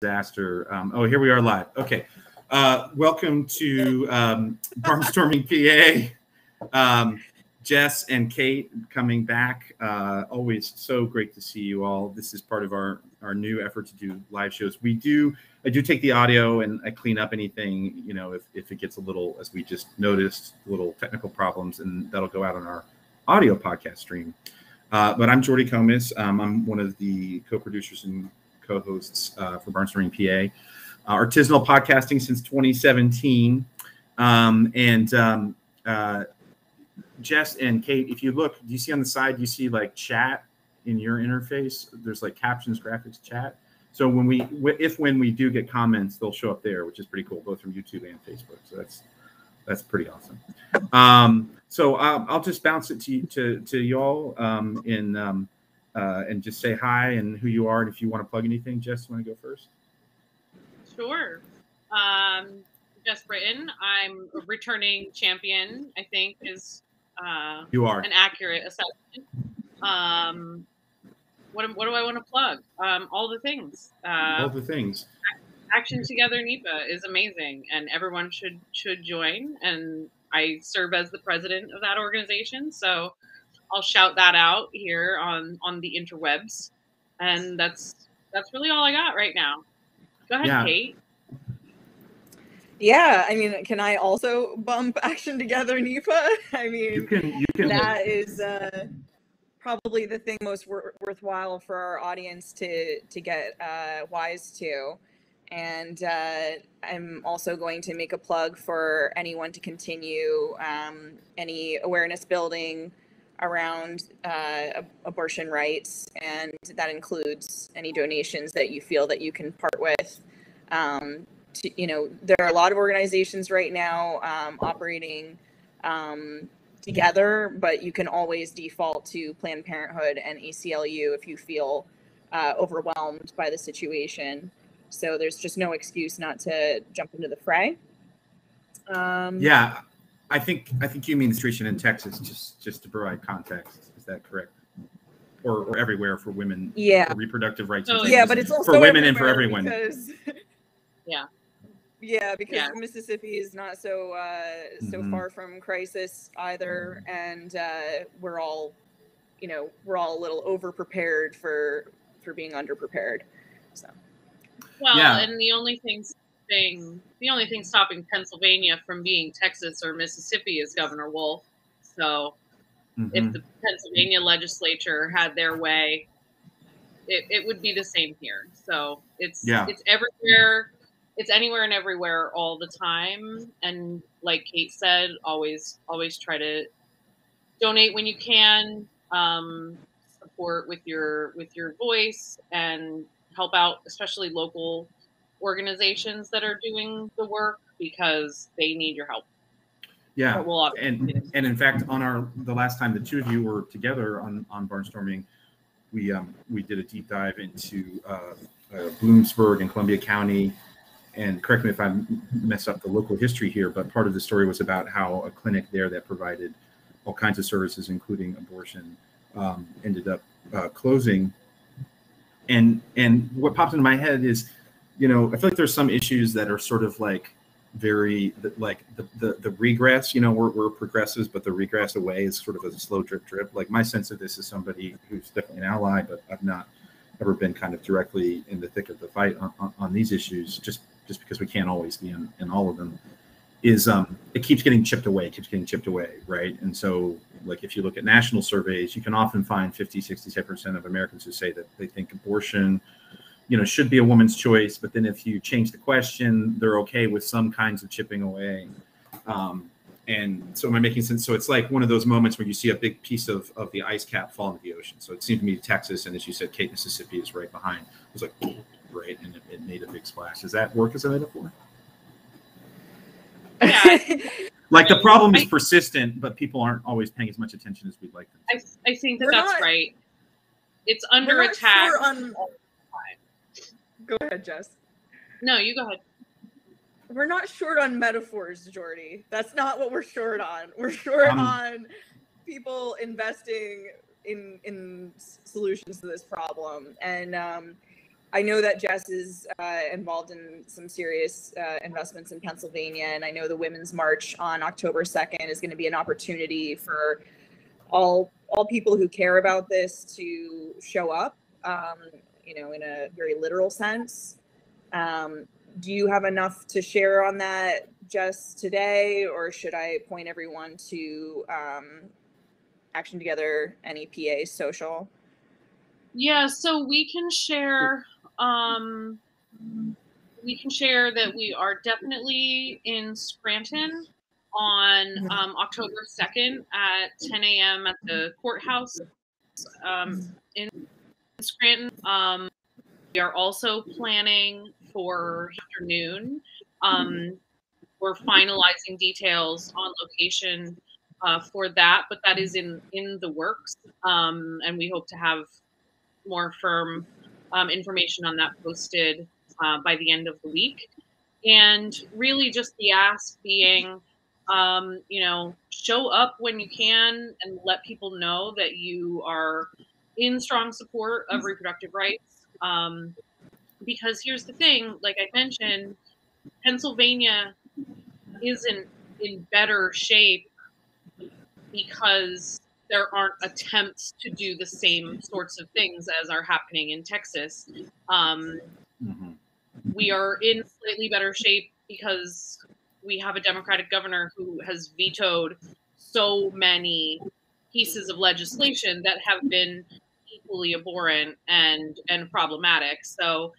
disaster. Oh, here we are live. Okay. Welcome to Barnstorming PA. Jess and Kate coming back. Always so great to see you all. This is part of our new effort to do live shows. I do take the audio and I clean up anything, you know, if it gets a little, as we just noticed, little technical problems, and that'll go out on our audio podcast stream. But I'm Jordi Comis. I'm one of the co-producers and co-hosts for Barnstorming PA. Artisanal podcasting since 2017. Jess and Kate, if you look, do you see on the side, you see like chat in your interface? There's like captions, graphics, chat. So when we do get comments, they'll show up there, which is pretty cool, both from YouTube and Facebook. So that's pretty awesome. So I'll just bounce it to y'all and just say hi and who you are, and if you want to plug anything. Jess, you want to go first? Sure. Jess Brittain. I'm a returning champion, I think is you are an accurate assessment. What do I want to plug? All the things. All the things. Action Together NEPA is amazing, and everyone should join. And I serve as the president of that organization, so I'll shout that out here on the interwebs. And that's really all I got right now. Go ahead, Kate. Yeah, I mean, can I also bump Action Together NEPA? I mean, you can. That is probably the thing most worthwhile for our audience to get wise to. And I'm also going to make a plug for anyone to continue any awareness building around abortion rights, and that includes any donations that you feel that you can part with. There are a lot of organizations right now operating together, but you can always default to Planned Parenthood and ACLU if you feel overwhelmed by the situation. So there's just no excuse not to jump into the fray. Yeah, I think you mean the situation in Texas, just to provide context. Is that correct? Or everywhere for women? Yeah. For reproductive rights. Yeah, but it's also for women and for everyone. Because, yeah, because Mississippi is not so far from crisis either, and we're all a little overprepared for being underprepared. So. Well, and the only thing stopping Pennsylvania from being Texas or Mississippi is Governor Wolf. So if the Pennsylvania legislature had their way, it would be the same here. So it's everywhere. It's anywhere and everywhere all the time. And like Kate said, always try to donate when you can, support with your voice, and help out, especially local organizations that are doing the work, because they need your help. Yeah, and in fact, on the last time the two of you were together on Barnstorming, we did a deep dive into Bloomsburg and Columbia County. And correct me if I mess up the local history here, but part of the story was about how a clinic there that provided all kinds of services, including abortion, ended up closing. And what popped into my head is, I feel like there's some issues that are sort of like very like the regress. We're progressives, but the regress away is sort of a slow drip. Like my sense of this is somebody who's definitely an ally, but I've not ever been kind of directly in the thick of the fight on these issues, just because we can't always be in all of them, is it keeps getting chipped away, right? And so, like, if you look at national surveys, you can often find 50-67% of Americans who say that they think abortion, should be a woman's choice. But then if you change the question, they're okay with some kinds of chipping away. And so am I making sense? So it's like one of those moments where you see a big piece of the ice cap fall into the ocean. So it seemed to me Texas, and as you said, Kate, Mississippi is right behind. It was like, right, and it made a big splash. Does that work as a metaphor? Yeah. Like the problem is persistent, but people aren't always paying as much attention as we'd like them to. I think that's right. It's under attack. Go ahead, Jess. No, you go ahead. We're not short on metaphors, Jordi. That's not what we're short on. We're short on people investing in solutions to this problem. And I know that Jess is involved in some serious investments in Pennsylvania, and I know the Women's March on October 2nd is going to be an opportunity for all people who care about this to show up, you know, in a very literal sense. Do you have enough to share on that, Jess, today, or should I point everyone to Action Together NEPA social? Yeah, so we can share that we are definitely in Scranton on October 2nd at 10 a.m. at the courthouse in Scranton. We are also planning for afternoon. We're finalizing details on location for that, but that is in the works, and we hope to have more firm information on that posted by the end of the week. And really just the ask being, you know, show up when you can and let people know that you are in strong support of reproductive rights. Because here's the thing, like I mentioned, Pennsylvania isn't in better shape because there aren't attempts to do the same sorts of things as are happening in Texas. We are in slightly better shape because we have a Democratic governor who has vetoed so many pieces of legislation that have been equally abhorrent and problematic. So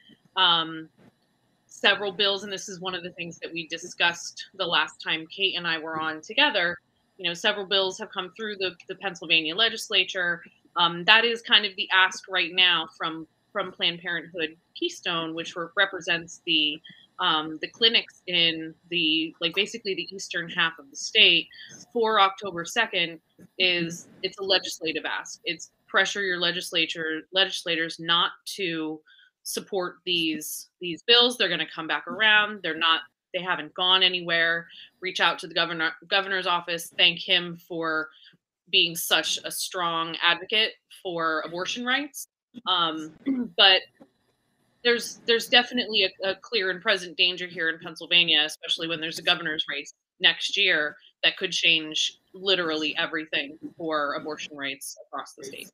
several bills, and this is one of the things that we discussed the last time Kate and I were on together, you know, several bills have come through the Pennsylvania legislature. That is kind of the ask right now from Planned Parenthood Keystone, which represents the clinics in the, like, basically the eastern half of the state for October 2nd. It's a legislative ask. It's pressure your legislators not to support these bills. They're going to come back around. They haven't gone anywhere. Reach out to the governor's office. Thank him for being such a strong advocate for abortion rights. But there's definitely a clear and present danger here in Pennsylvania, especially when there's a governor's race next year that could change literally everything for abortion rights across the state.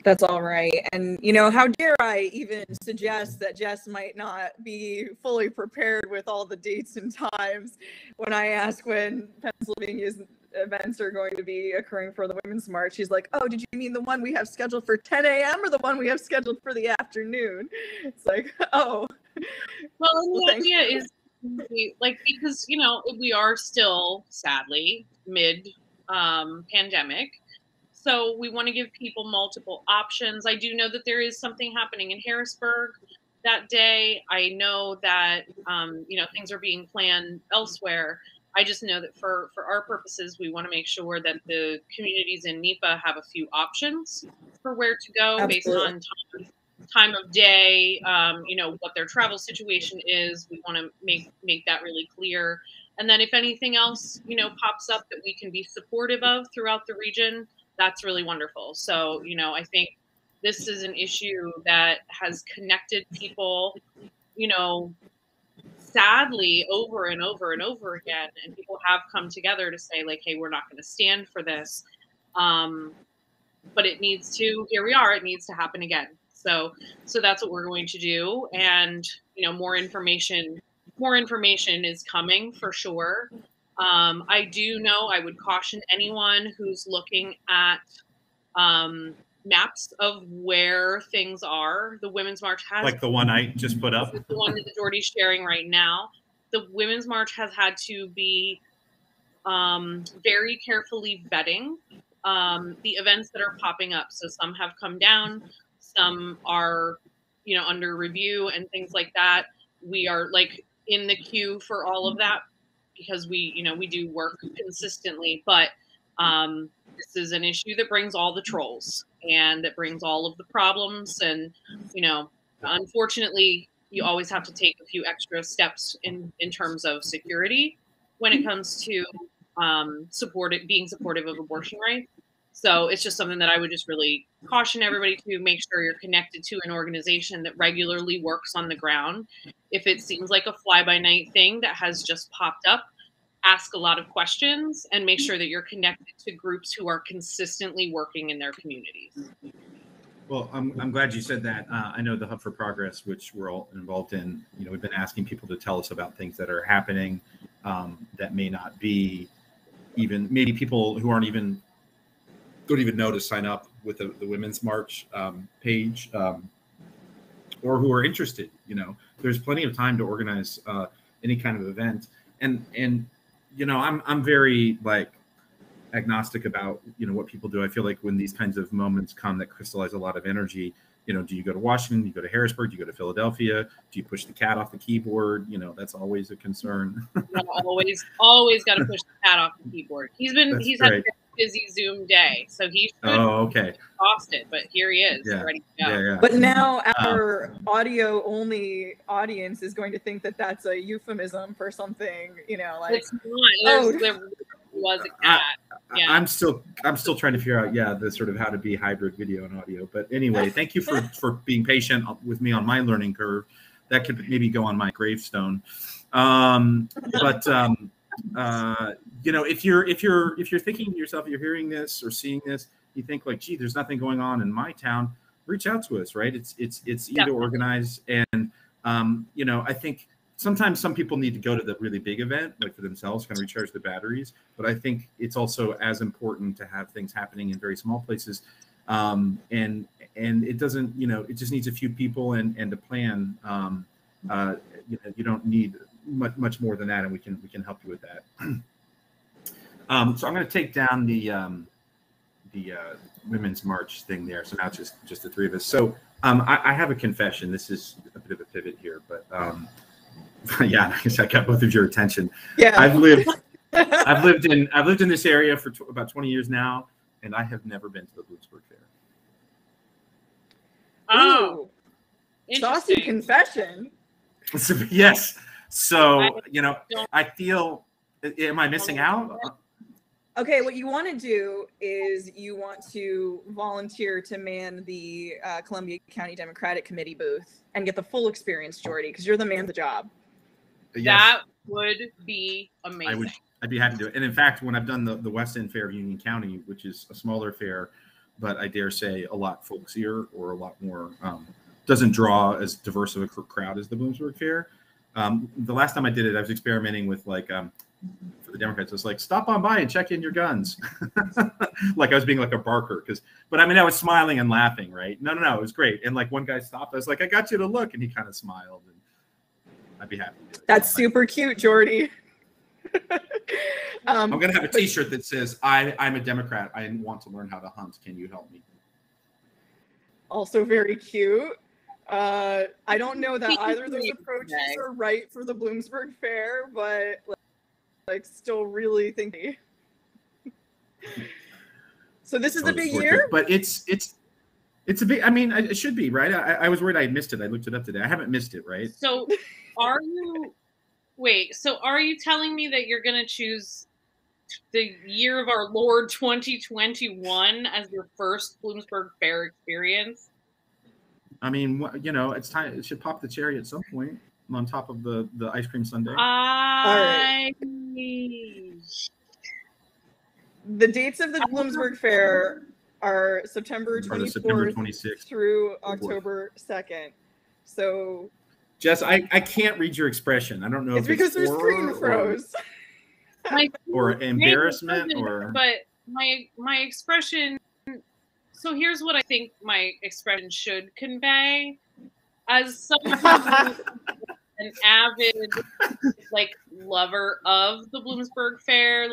That's all right. And, you know, how dare I even suggest that Jess might not be fully prepared with all the dates and times when I ask when Pennsylvania's events are going to be occurring for the Women's March. She's like, oh, did you mean the one we have scheduled for 10 a.m. or the one we have scheduled for the afternoon? It's like, oh. Well, the idea is, like, because, you know, we are still, sadly, mid-pandemic. So we want to give people multiple options. I do know that there is something happening in Harrisburg that day. I know that, you know, things are being planned elsewhere. I just know that for our purposes, we want to make sure that the communities in NEPA have a few options for where to go. Absolutely. Based on time of day, you know, what their travel situation is. We want to make that really clear. And then if anything else, you know, pops up that we can be supportive of throughout the region, that's really wonderful. So, you know, I think this is an issue that has connected people, you know, sadly, over and over and over again. And people have come together to say, like, hey, we're not going to stand for this. But it needs to, here we are, it needs to happen again. So that's what we're going to do. And, you know, more information is coming for sure. I do know I would caution anyone who's looking at maps of where things are. The Women's March has, like the one I just put up, the one that Jordi's sharing right now. The Women's March has had to be very carefully vetting the events that are popping up. So some have come down, some are, you know, under review and things like that. We are, like, in the queue for all of that, because we, you know, we do work consistently, but this is an issue that brings all the trolls and that brings all of the problems. And, you know, unfortunately, you always have to take a few extra steps in terms of security when it comes to being supportive of abortion rights. So it's just something that I would just really caution everybody to make sure you're connected to an organization that regularly works on the ground. If it seems like a fly-by-night thing that has just popped up, ask a lot of questions and make sure that you're connected to groups who are consistently working in their communities. Well, I'm glad you said that. I know the Hub for Progress, which we're all involved in, we've been asking people to tell us about things that are happening that may not be even, maybe people who don't even know to sign up with the Women's March page or who are interested. There's plenty of time to organize any kind of event. And I'm very agnostic about what people do. I feel like when these kinds of moments come that crystallize a lot of energy, do you go to Washington, do you go to Harrisburg, do you go to Philadelphia, do you push the cat off the keyboard? That's always a concern. always got to push the cat off the keyboard. He's had a very busy Zoom day, so he should be exhausted, but here he is, ready to go. Yeah. But now our audio only audience is going to think that that's a euphemism for something, it's not. There was a cat. I'm still trying to figure out the sort of how to be hybrid video and audio. But anyway, thank you for being patient with me on my learning curve. That could maybe go on my gravestone. If you're thinking to yourself, you're hearing this or seeing this, you think gee, there's nothing going on in my town, reach out to us, right? It's easy to organize. And I think sometimes some people need to go to the really big event, for themselves, kind of recharge the batteries. But I think it's also as important to have things happening in very small places. And it doesn't, it just needs a few people and a plan. You don't need much more than that, and we can help you with that. So I'm going to take down the Women's March thing there. So now it's just the three of us. So I have a confession. This is a bit of a pivot here, but yeah, I guess I got both of your attention. Yeah, I've lived in this area for about 20 years now, and I have never been to the Bloomsburg Fair. Oh, saucy confession. So, yes. So I feel. Am I missing out? Okay, what you want to do is you want to volunteer to man the Columbia County Democratic Committee booth and get the full experience, Jordi, because you're the man of the job. Yes. That would be amazing. I'd be happy to do it. And in fact, when I've done the West End Fair of Union County, which is a smaller fair, but I dare say a lot folksier or a lot more, doesn't draw as diverse of a crowd as the Bloomsburg Fair. The last time I did it, I was experimenting with for the Democrats, it's stop on by and check in your guns. I was being a barker but I was smiling and laughing, right? No, it was great. And one guy stopped, I was I got you to look, and he kind of smiled, and I'd be happy to do it. That's super cute, Jordi. I'm going to have a t-shirt that says, I'm a Democrat. I want to learn how to hunt. Can you help me? Also very cute. I don't know that either of those approaches are right for the Bloomsburg Fair, but still really thinking. So this is a big year, but it's a big. It should be, right? I was worried I missed it. I looked it up today. I haven't missed it, right? So are you? Wait. So are you telling me that you're going to choose the year of our Lord 2021 as your first Bloomsburg Fair experience? It's time. It should pop the cherry at some point on top of the ice cream sundae. The dates of the Bloomsburg Fair are September 24th through October 2nd. So, Jess, I can't read your expression. I don't know it's if because there's screen froze. Or embarrassment, but my expression. So here's what I think my expression should convey. As someone who's an avid lover of the Bloomsburg Fair,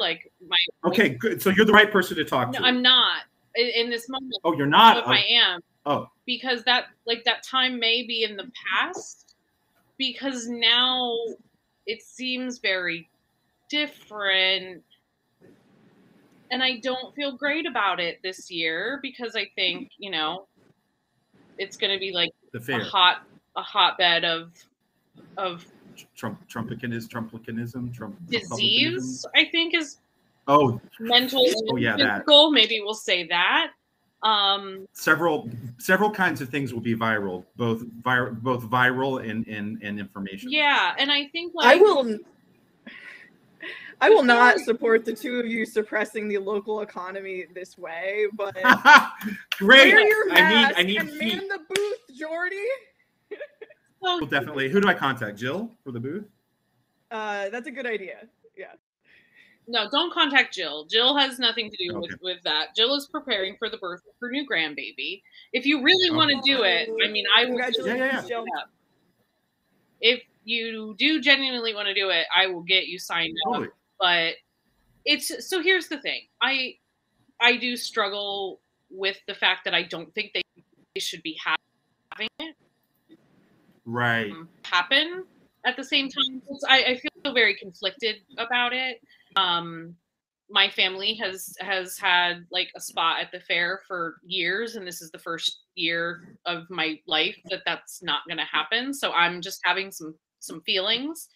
okay, good. So you're the right person to talk to. No, I'm not in this moment. Oh, you're not? If I am. Oh. Because that time may be in the past, because now it seems very different. And I don't feel great about it this year because I think, it's going to be a hotbed of Trumpicanism, disease, I think is Oh, mental and physical. Maybe we'll say that. Several kinds of things will be viral, both viral and information. Yeah, and I think like I will not support the two of you suppressing the local economy this way, but great. Wear your mask I need and man the booth, Jordi. Well, definitely. Who do I contact? Jill for the booth? That's a good idea. Yeah. No, don't contact Jill. Jill has nothing to do with that. Jill is preparing for the birth of her new grandbaby. If you really want to do it, I mean, I will. Jill. If you do genuinely want to do it, I will get you signed up. But it's so. Here's the thing. I do struggle with the fact that I don't think they should be having it. Right. Happen at the same time. I feel very conflicted about it. My family has had like a spot at the fair for years, and this is the first year of my life that's not going to happen. So I'm just having some feelings.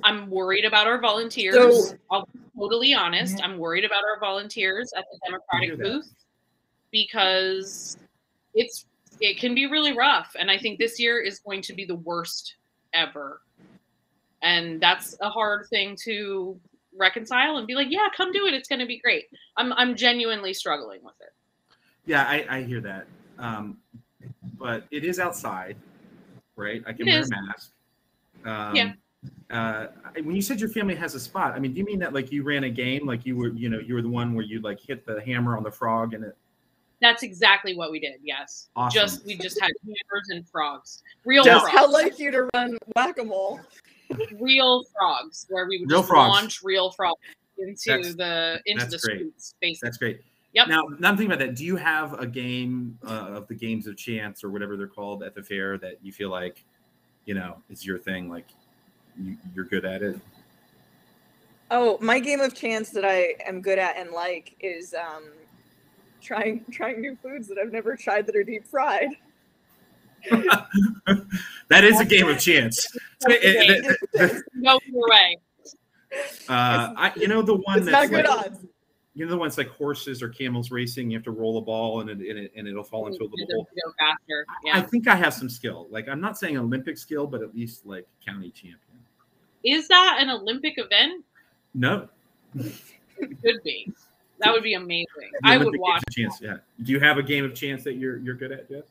I'm worried about our volunteers. So, I'll be totally honest. I'm worried about our volunteers at the Democratic booth because it can be really rough. And I think this year is going to be the worst ever. And that's a hard thing to reconcile and be like, yeah, come do it. It's going to be great. I'm genuinely struggling with it. Yeah, I hear that. But it is outside, right? I can wear a mask. Yeah. When you said your family has a spot, I mean, do you mean that like you ran a game, like you were the one where you like hit the hammer on the frog and it? That's exactly what we did. Yes. Awesome. We just had hammers and frogs. Real just frogs. How like you to run whack-a-mole. Real frogs, where we would just launch real frogs into the streets. Basically, that's great. Yep. Now I'm thinking about that. Do you have a game of the games of chance or whatever they're called at the fair that you feel like, is your thing? Like you're good at it? Oh, my game of chance that I am good at and like is trying new foods that I've never tried that are deep fried. That is a game of chance. No way. The one it's that's not good like, odds. The ones like horses or camels racing. You have to roll a ball and it'll fall into a little hole. Go faster. Yeah. I think I have some skill. Like I'm not saying Olympic skill, but at least like county champion. Is that an Olympic event? No. It could be. That would be amazing. I would watch. Chance, yeah. Do you have a game of chance that you're good at, Jess?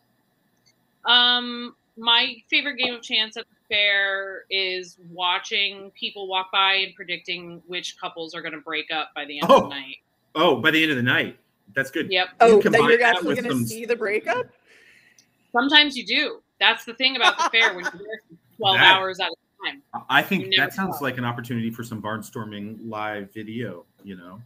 My favorite game of chance at the fair is watching people walk by and predicting which couples are going to break up by the end of the night. Oh, by the end of the night. That's good. Yep. Oh, that you're actually going to see the breakup? Sometimes you do. That's the thing about the fair when you're there for 12 hours at a time. I think that sounds like an opportunity for some barnstorming live video,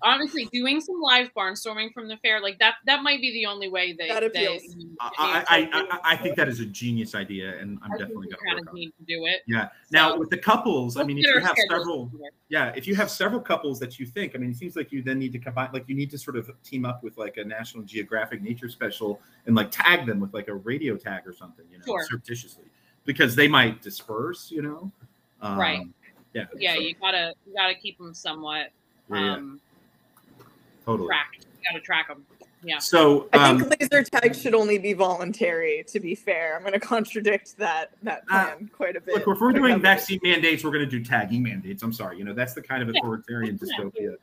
Honestly, doing some live barnstorming from the fair, like that might be the only way that appeals. I think that is a genius idea, and I'm definitely going to need to do it. Yeah. Now with the couples, I mean, if you have several couples that you think, I mean, it seems like you then need to combine, like you need to sort of team up with like a National Geographic nature special and like tag them with like a radio tag or something, surreptitiously, because they might disperse, right. Yeah. Yeah. So. You gotta keep them somewhat. Totally. Tracked. You gotta track them. Yeah. So I think laser tag should only be voluntary. To be fair, I'm going to contradict that plan quite a bit. Look, if we're doing vaccine mandates, we're going to do tagging mandates. I'm sorry, that's the kind of authoritarian dystopia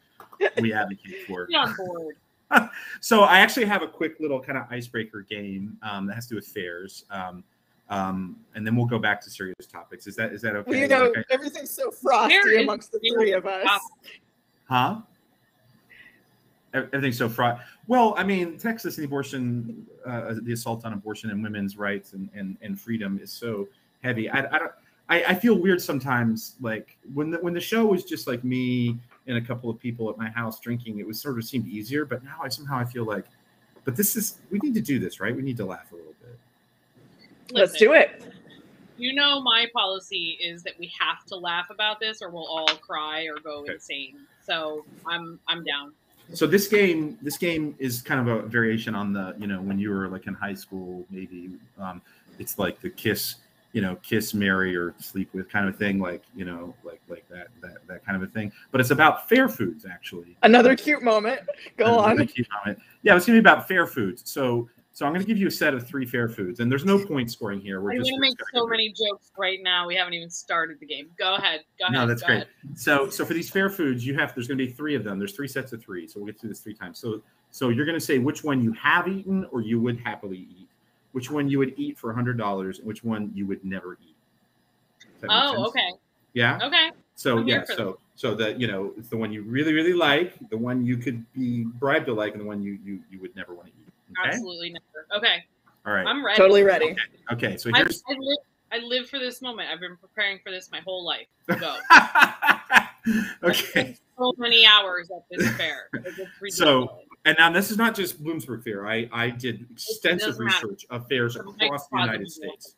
we advocate for. Get on board. So I actually have a quick little kind of icebreaker game that has to do with fairs. And then we'll go back to serious topics. Is that okay? Well, everything's so frosty amongst the three of us. Huh? Everything's so fraught. Well, I mean, Texas and abortion, the assault on abortion and women's rights and freedom is so heavy. I feel weird sometimes. Like when the show was just like me and a couple of people at my house drinking, it was sort of seemed easier. But now I feel like, but we need to do this, right? We need to laugh a little bit. Let's do it. My policy is that we have to laugh about this or we'll all cry or go insane. So I'm down. So this game is kind of a variation on the, when you were like in high school, maybe it's like the kiss kiss, marry, or sleep with kind of thing, like that kind of a thing. But it's about fair foods, actually. Another cute moment. Go on. Cute moment. Yeah, it's gonna be about fair foods. So I'm going to give you a set of 3 fair foods, and there's no point scoring here. I'm going to make so many jokes right now. We haven't even started the game. Go ahead. No, that's great. So for these fair foods, there's going to be 3 of them. There's 3 sets of 3. So we'll get through this 3 times. So you're going to say which one you have eaten or you would happily eat, which one you would eat for $100, and which one you would never eat. Okay. Yeah. Okay. So so that it's the one you really, really like, the one you could be bribed to like, and the one you would never want to eat. Okay? Absolutely never. Okay. All right. I'm ready. Totally ready. Okay. So here's. I live for this moment. I've been preparing for this my whole life. Go. Okay. So many hours at this fair. So, and now this is not just Bloomsburg Fair. I did extensive research of fairs across the United States.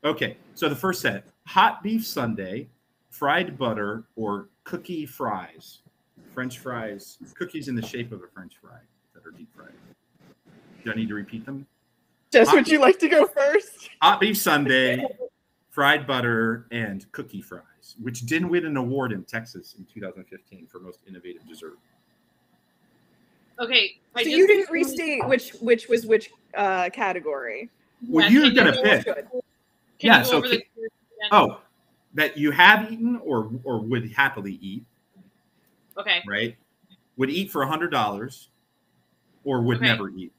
Okay. So the first set: hot beef sundae, fried butter, or cookie fries. French fries, cookies in the shape of a French fry that are deep fried. Do I need to repeat them? Jess, would you like to go first? Hot beef sundae, fried butter, and cookie fries, which did win an award in Texas in 2015 for most innovative dessert. Okay. So you didn't restate which was which category. Well, you're going to pick. Yeah, so that you have eaten or would happily eat. Okay. Right? Would eat for $100 or would never eat.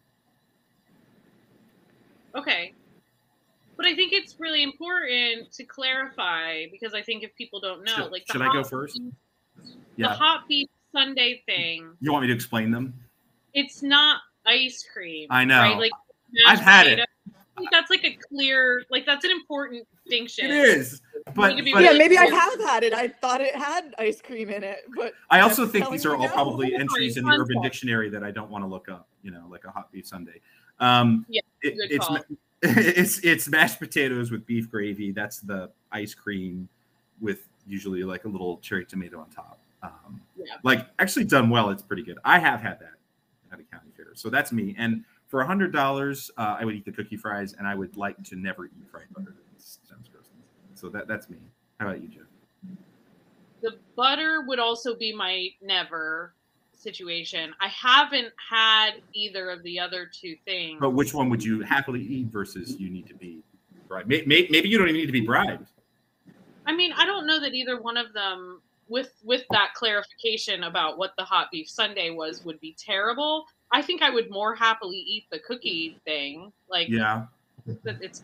Okay. But I think it's really important to clarify, because I think if people don't know, should I go first? The hot beef sundae thing. You want me to explain them? It's not ice cream. I know. Right? Like I've had it. I think that's like a clear, that's an important distinction. It is. But maybe I have had it. I thought it had ice cream in it, but I also think these are all probably entries in the Urban Dictionary that I don't want to look up. Like a hot beef sundae. It's mashed potatoes with beef gravy. That's the ice cream with usually like a little cherry tomato on top. Actually done well. It's pretty good. I have had that at a county fair. So that's me. And for $100, I would eat the cookie fries, and I would like to never eat fried butter. Sounds gross. So that's me. How about you, Jeff? The butter would also be my never situation. I haven't had either of the other 2 things. But which one would you happily eat versus you need to be bribed? Maybe you don't even need to be bribed. I mean, I don't know that either one of them, with that clarification about what the hot beef sundae was, would be terrible. I think I would more happily eat the cookie thing. It's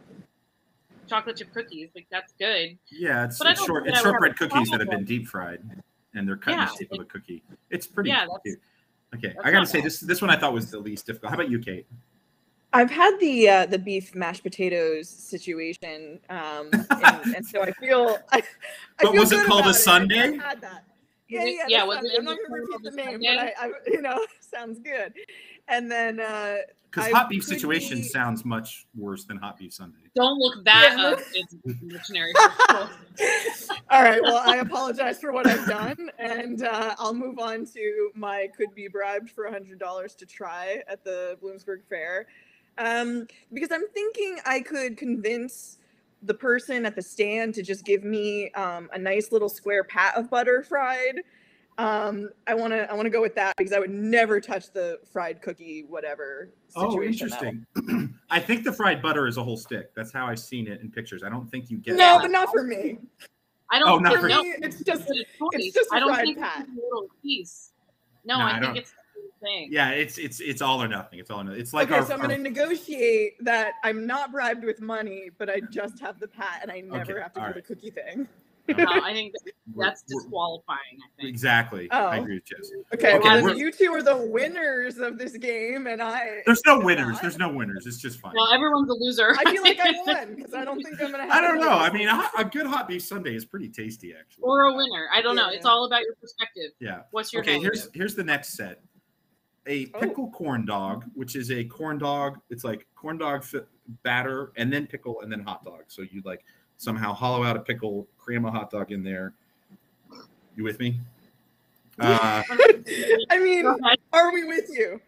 chocolate chip cookies. That's good. Yeah, it's shortbread cookies that have been deep fried, and they're cut in the shape of a cookie. It's pretty cute. Okay, I gotta say this one I thought was the least difficult. How about you, Kate? I've had the beef mashed potatoes situation, and so I feel. But was it called a sundae? I had that. Yeah. I'm not going to repeat the name, but I sounds good. And then because hot beef situation sounds much worse than hot beef sundae. Don't look that up. It's dictionary. All right. Well, I apologize for what I've done, and I'll move on to my could be bribed for $100 to try at the Bloomsburg Fair, because I'm thinking I could convince the person at the stand to just give me a nice little square pat of butter fried. I want to go with that because I would never touch the fried cookie whatever situation. Oh, interesting. I think the fried butter is a whole stick. That's how I've seen it in pictures. I don't think you get No, but not for me. I don't not think for me. It's just a fried pat. It's a little piece. No, I think it's thing. Yeah, it's all or nothing. It's all or nothing. It's like so I'm going to negotiate that I'm not bribed with money, but I just have the pat and I never have to do the cookie thing. No, I think that's disqualifying. I think exactly. I agree with Jess. Okay, well, you 2 are the winners of this game, and I. There's no winners. There's no winners. It's just fun. Well, everyone's a loser. I feel like I won because I don't think I'm gonna have. I don't know. I mean, a good hot beef sundae is pretty tasty, actually. Or a winner. I don't know. It's all about your perspective. Yeah. What's your here's the next set. A pickle corn dog, which is a corn dog. It's like corn dog batter and then pickle and then hot dog. So you somehow hollow out a pickle, cram a hot dog in there. You with me? I mean, are we with you?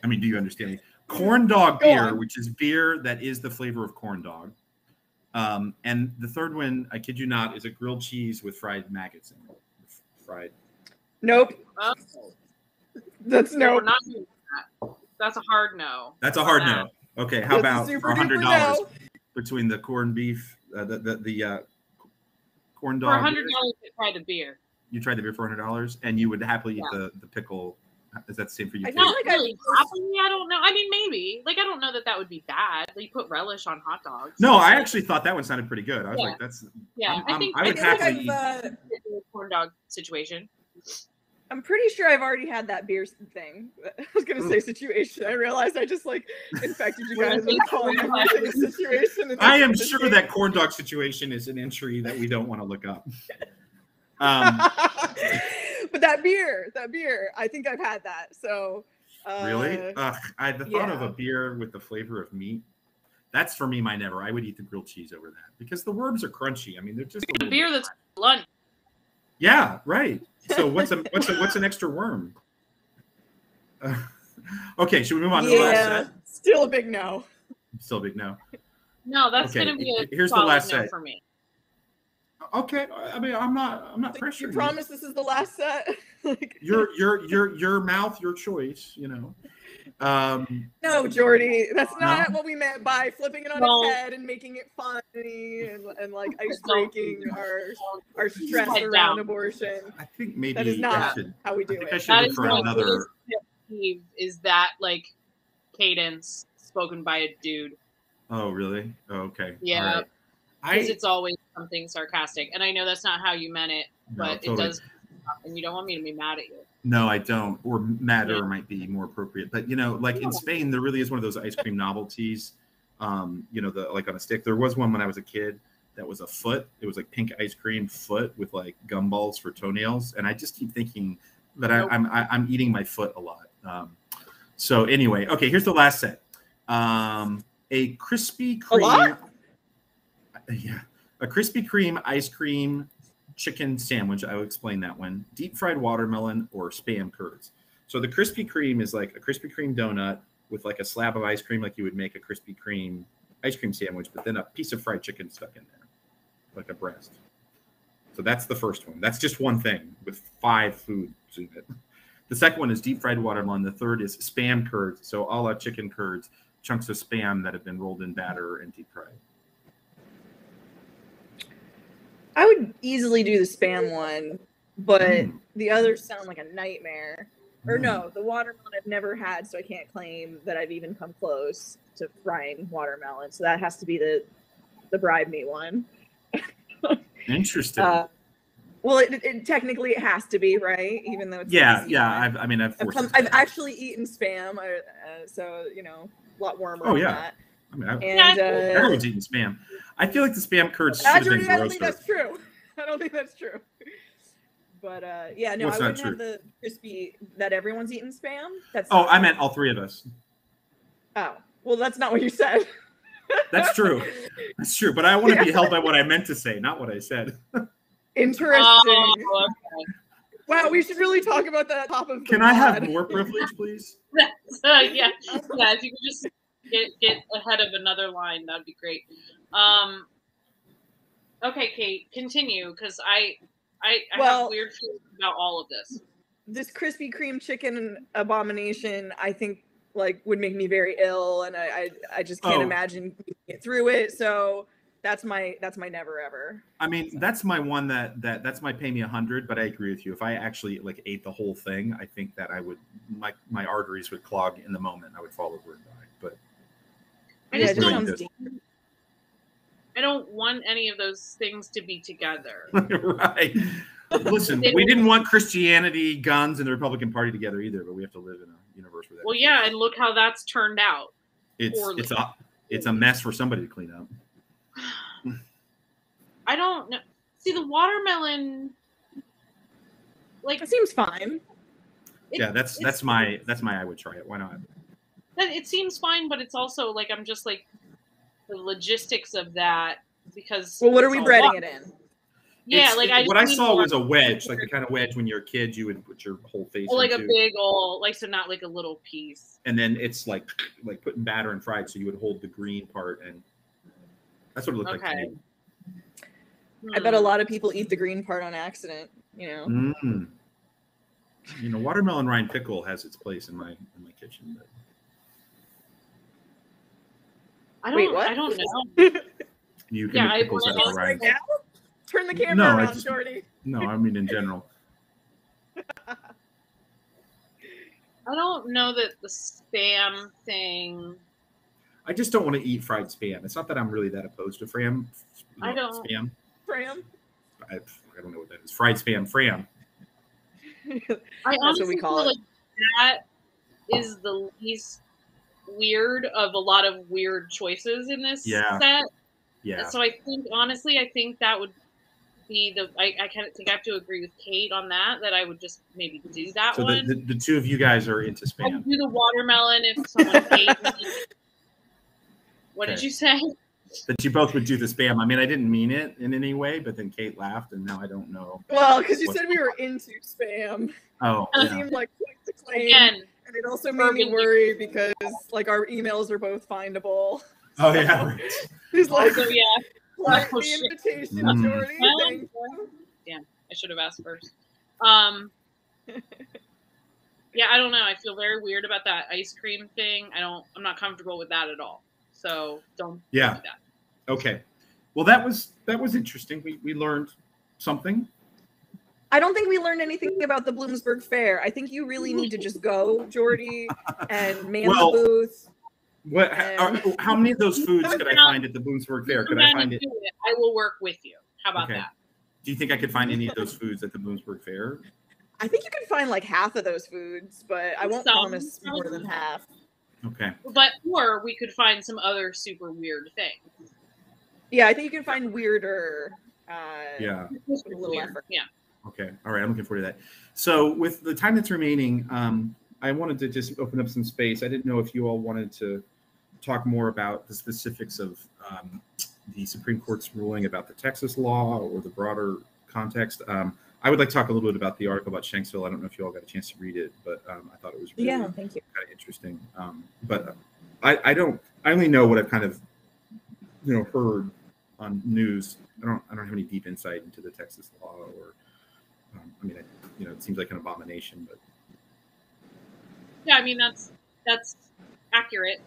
I mean, do you understand me? Corn dog beer, which is beer that is the flavor of corn dog. And the third one, I kid you not, is a grilled cheese with fried maggots in it. Fried. Nope. Oh. That's no. We're not doing that. That's a hard no. That's a hard no. Okay, how about for $100 no. between the corned beef, the corn For dog? $100, I try the beer. You tried the beer for $100, and you would happily eat the pickle. Is that the same for you? I feel like really happily. I don't know. I mean, maybe. Like, I don't know that would be bad. Like, you put relish on hot dogs. No, I actually thought that one sounded pretty good. I was like, that's. Yeah, I think I would happily eat a corn dog situation. I'm pretty sure I've already had that beer thing. I was gonna say situation. I realized I just infected you guys with calling everything a situation. I am sure that corn dog situation is an entry that we don't want to look up. But that beer, I think I've had that. So really, the thought of a beer with the flavor of meat. That's for me my never. I would eat the grilled cheese over that because the worms are crunchy. I mean, they're just a beer that's blunt. Yeah, right. So what's an extra worm? Okay, should we move on to the last set? Still a big no. Still a big no. No, that's gonna be here's the last no set for me. Okay, I mean I'm not pressuring you. Promise this is the last set. your mouth, your choice. You know. No, Jordi, that's not what we meant by flipping it on its head and making it funny and ice breaking our stress around abortion. I think maybe that is not how we do it. I should look for another. Is that cadence spoken by a dude? Oh, really? Oh, okay. Yeah, because it's always something sarcastic, and I know that's not how you meant it, but it does, and you don't want me to be mad at you. No, I don't. Or madder might be more appropriate. But in Spain, there really is one of those ice cream novelties. The on a stick. There was one when I was a kid that was a foot. It was like pink ice cream foot with gumballs for toenails. And I just keep thinking that I'm eating my foot a lot. So anyway, okay, here's the last set. A Krispy Kreme. Yeah, a Krispy Kreme ice cream chicken sandwich. I will explain that one. Deep fried watermelon or Spam curds. So the Krispy Kreme is like a Krispy Kreme donut with a slab of ice cream, like you would make a Krispy Kreme ice cream sandwich, but then a piece of fried chicken stuck in there, like a breast. So that's the first one. That's just one thing with 5 foods in it. The second one is deep fried watermelon. The third is Spam curds. So a la chicken curds, chunks of Spam that have been rolled in batter and deep fried. I would easily do the Spam one, but the others sound like a nightmare. Or no, the watermelon I've never had, so I can't claim that I've even come close to frying watermelon. So that has to be the bribe me one. Interesting. Well, it technically it has to be, right? Even though it's I've actually eaten Spam, so a lot warmer. Oh yeah. That. I mean, everyone's eating Spam. I feel like the Spam curds should have been grosser. I don't think that's true. I don't think that's true. But I wouldn't have the crispy that everyone's eating Spam. I meant all 3 of us. Oh, well, that's not what you said. That's true. That's true. But I want to be held by what I meant to say, not what I said. Interesting. Oh, okay. Wow, we should really talk about that top of. Can I have more privilege, please? Yeah. If you could just get ahead of another line, that'd be great. Okay, Kate, continue, because I have weird feelings about all of this. This Krispy Kreme chicken abomination, I think, would make me very ill, and I just can't imagine getting through it. So that's my never ever. I mean, that's my one that's my pay me 100. But I agree with you. If I actually ate the whole thing, I think that I would my arteries would clog in the moment. I would fall over and die. But I don't want any of those things to be together. Right. Listen, we didn't want Christianity, guns, and the Republican Party together either, but we have to live in a universe where that. Well, yeah, and look how that's turned out. It's a mess for somebody to clean up. I don't know. See, the watermelon, it seems fine. That's my I would try it. Why not? It seems fine, but it's also I'm just the logistics of that because. Well, what are we breading it in? Yeah, what I saw was a wedge, the kind of wedge when you're a kid you would put your whole face into. A big old, so not a little piece. And then it's like putting batter and fried, so you would hold the green part and. That's what it looked like to me. I bet a lot of people eat the green part on accident, you know. You know, watermelon rind pickle has its place in my kitchen. But... Wait, what? I don't know. You can make pickles out of the rind. Right now? Turn the camera around, Jordi. No, I mean in general. I don't know that the spam thing. I just don't want to eat fried spam. It's not that I'm really that opposed to spam. I don't. Spam. Fram? I don't know what that is. Fried spam. Fram. I honestly feel like that is the least weird of a lot of weird choices in this set. Yeah. So I think, honestly, I think that would be I kind of think I have to agree with Kate on that I would just maybe do that one. So the two of you guys are into spam. I would do the watermelon if someone paid me. What did you say? That you both would do the spam. I mean, I didn't mean it in any way, but then Kate laughed, and now I don't know. Well, because you said we were into spam. Oh, it seemed like quick to claim. And it also made me worry because, like, our emails are both findable. Oh, yeah. He's like, so, yeah. Like the invitation, Jordi. Damn, I should have asked first. Yeah, I don't know. I feel very weird about that ice cream thing. I'm not comfortable with that at all. So don't do that. Okay. Well, that was interesting. We learned something. I don't think we learned anything about the Bloomsburg Fair. I think you really need to just go, Jordi, and man the booth. What? How many of those foods could I find at the Bloomsburg Fair? Could I find it? I will work with you. How about that? Do you think I could find any of those foods at the Bloomsburg Fair? I think you can find like half of those foods, but I won't promise more than half. Okay. Or we could find some other super weird things. Yeah, I think you can find weirder. Yeah. With a little effort. Yeah. Okay. All right. I'm looking forward to that. So with the time that's remaining, I wanted to just open up some space. I didn't know if you all wanted to talk more about the specifics of the Supreme Court's ruling about the Texas law or the broader context. I would like to talk a little bit about the article about Shanksville. I don't know if you all got a chance to read it, but I thought it was really thank you. Kind of interesting. But I only know what I've kind of heard on news. I don't have any deep insight into the Texas law or it seems like an abomination, but yeah, I mean that's accurate.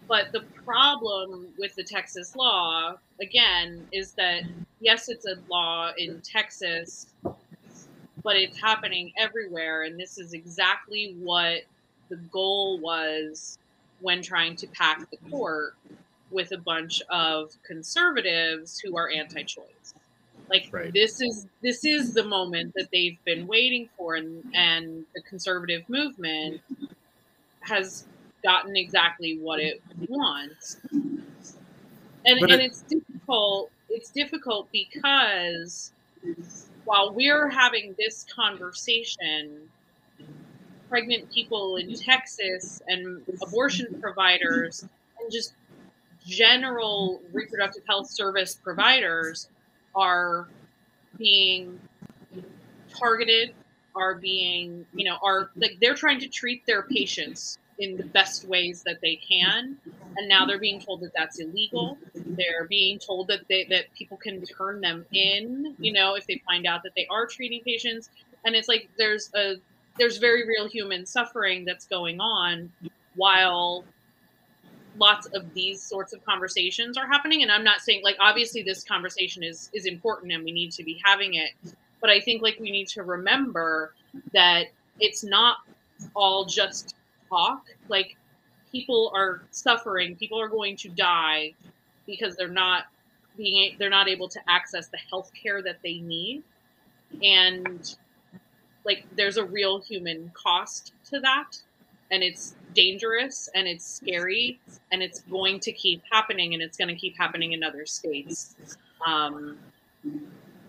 But the problem with the Texas law, again, is that, yes, it's a law in Texas, but it's happening everywhere. And this is exactly what the goal was when trying to pack the court with a bunch of conservatives who are anti-choice. Like, this is the moment that they've been waiting for. And the conservative movement has gotten exactly what it wants, and it's difficult. It's difficult because while we're having this conversation, pregnant people in Texas and abortion providers and just general reproductive health service providers are being targeted, are being, they're trying to treat their patients in the best ways that they can, and now they're being told that that's illegal. They're being told that that people can turn them in, if they find out that they are treating patients. And it's like there's very real human suffering that's going on while lots of these sorts of conversations are happening. And I'm not saying, like, obviously this conversation is important and we need to be having it, but I think, like, we need to remember that it's not all just talk. Like, people are suffering, people are going to die because they're not able to access the health care that they need, and like there's a real human cost to that, and it's dangerous and it's scary and it's going to keep happening, and it's going to keep happening in other states. And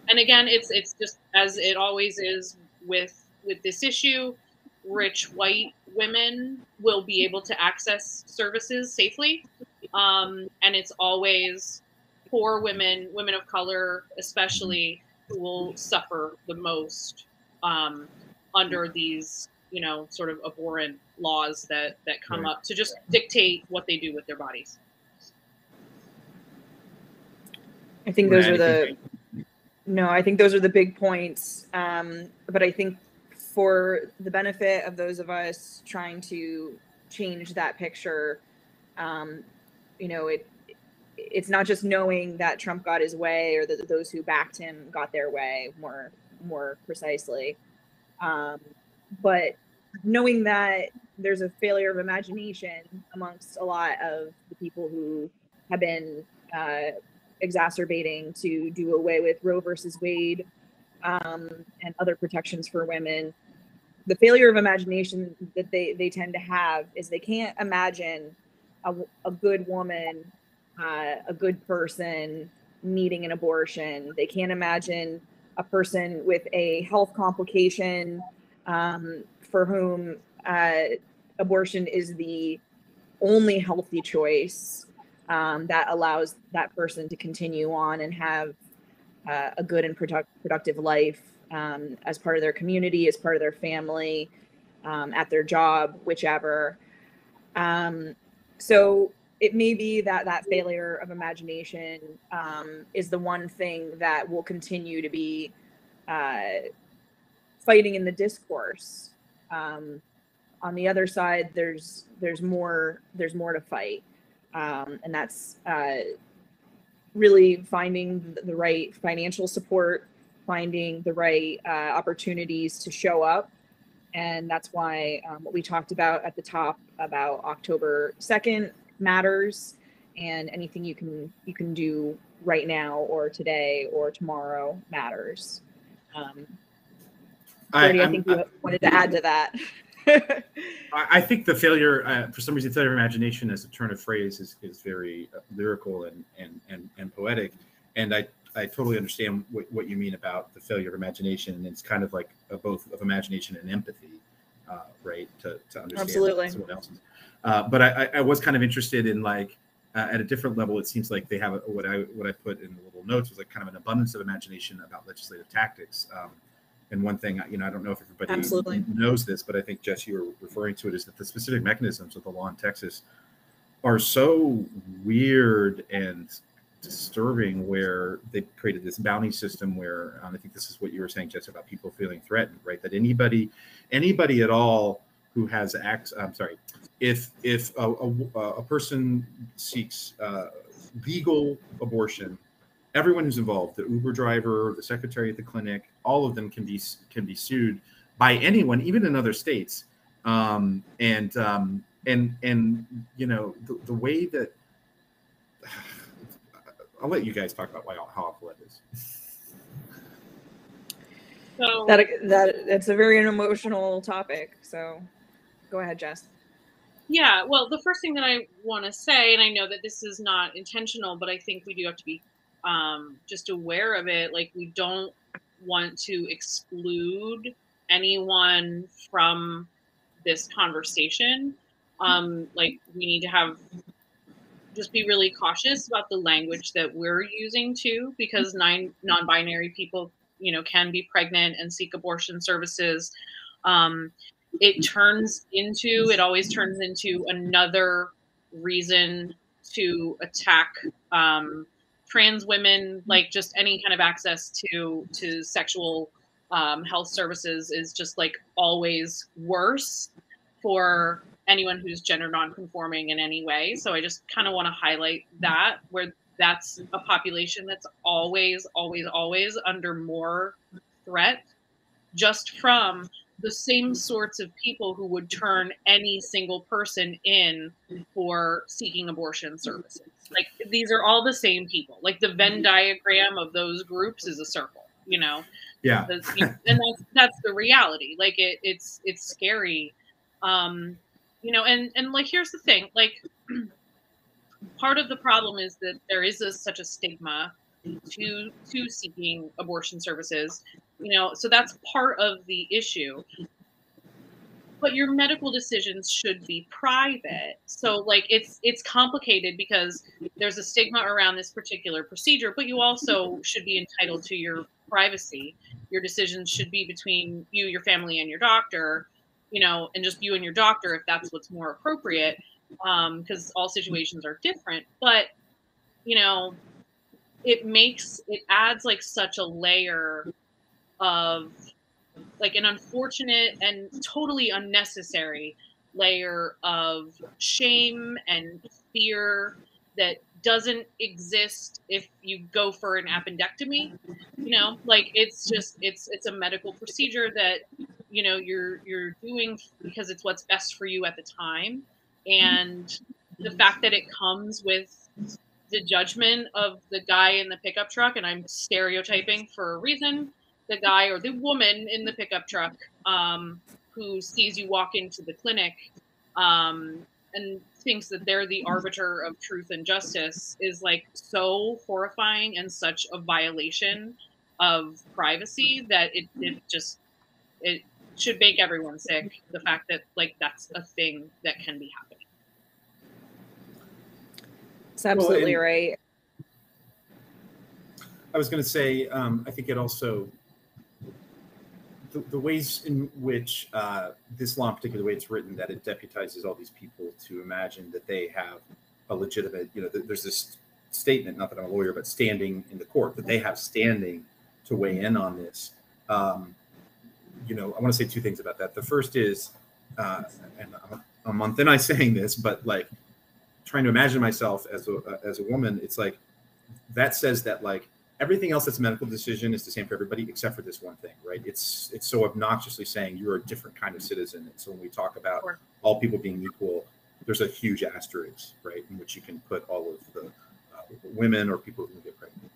again, it's just as it always is with this issue. Rich white women will be able to access services safely. And it's always poor women of color, especially, who will suffer the most under these, sort of abhorrent laws that come up to just dictate what they do with their bodies. I think those are the big points. But I think for the benefit of those of us trying to change that picture, you know, it's not just knowing that Trump got his way, or that those who backed him got their way, more precisely, but knowing that there's a failure of imagination amongst a lot of the people who have been exacerbating to do away with Roe versus Wade and other protections for women. The failure of imagination that they tend to have is they can't imagine a good woman, a good person needing an abortion. They can't imagine a person with a health complication for whom abortion is the only healthy choice that allows that person to continue on and have a good and productive life as part of their community, as part of their family, at their job, whichever. So it may be that failure of imagination is the one thing that will continue to be fighting in the discourse. On the other side, there's more to fight, and that's really finding the right financial support, finding the right opportunities to show up. And that's why what we talked about at the top about October 2nd matters, and anything you can do right now or today or tomorrow matters. Jordi, I think you wanted to add to that. I think the failure, for some reason, failure of imagination as a turn of phrase is very lyrical and poetic. And I totally understand what you mean about the failure of imagination. And it's kind of like both of imagination and empathy, right? To understand Absolutely. Someone else's. But I was kind of interested in, like, at a different level, it seems like they have what I put in the little notes was like kind of an abundance of imagination about legislative tactics. And one thing, I don't know if everybody Absolutely. knows this, but I think, Jess, you were referring to it, is that the specific mechanisms of the law in Texas are so weird and disturbing, where they created this bounty system where I think this is what you were saying, Jess, about people feeling threatened, right? That anybody at all who has if a person seeks legal abortion, everyone who's involved, the Uber driver, the secretary at the clinic, all of them can be sued by anyone, even in other states. And you know, the way that I'll let you guys talk about how awful it is. So that it's a very emotional topic. So go ahead, Jess. Yeah, well, the first thing that I want to say, and I know that this is not intentional, but I think we do have to be just aware of it. Like, we don't want to exclude anyone from this conversation. Like, we need to just be really cautious about the language that we're using too, because non-binary people, can be pregnant and seek abortion services. It always turns into another reason to attack trans women. Like, just any kind of access to sexual health services is just like always worse for anyone who's gender nonconforming in any way. So I just kind of want to highlight that, where that's a population that's always, always, always under more threat, just from the same sorts of people who would turn any single person in for seeking abortion services. Like, these are all the same people. Like, the Venn diagram of those groups is a circle, Yeah. And that's the reality. Like, it's scary. And like, here's the thing, like, part of the problem is that there is such a stigma to seeking abortion services, so that's part of the issue. But your medical decisions should be private. So, like, it's complicated because there's a stigma around this particular procedure, but you also should be entitled to your privacy. Your decisions should be between you, your family, and your doctor, and just you and your doctor, if that's what's more appropriate, because all situations are different. But, it adds like such a layer of like an unfortunate and totally unnecessary layer of shame and fear that doesn't exist if you go for an appendectomy. You know, like it's just it's a medical procedure that, you know, you're doing because it's what's best for you at the time. And the fact that it comes with the judgment of the guy in the pickup truck, and I'm stereotyping for a reason, the guy or the woman in the pickup truck who sees you walk into the clinic and thinks that they're the arbiter of truth and justice is like so horrifying and such a violation of privacy that it should make everyone sick. The fact that like that's a thing that can be happening. It's absolutely right. I was going to say, I think it also, the ways in which this law, in particular, the way it's written, that it deputizes all these people to imagine that they have a legitimate, you know, there's this statement, not that I'm a lawyer, but standing in the court, that they have standing to weigh in on this. You know, I want to say two things about that. The first is, and I'm a month in I saying this, but like trying to imagine myself as a woman, it's like, that says that like, everything else that's a medical decision is the same for everybody except for this one thing, right? It's so obnoxiously saying you're a different kind of citizen. And so when we talk about all people being equal, there's a huge asterisk, right, in which you can put all of the women or people who get pregnant.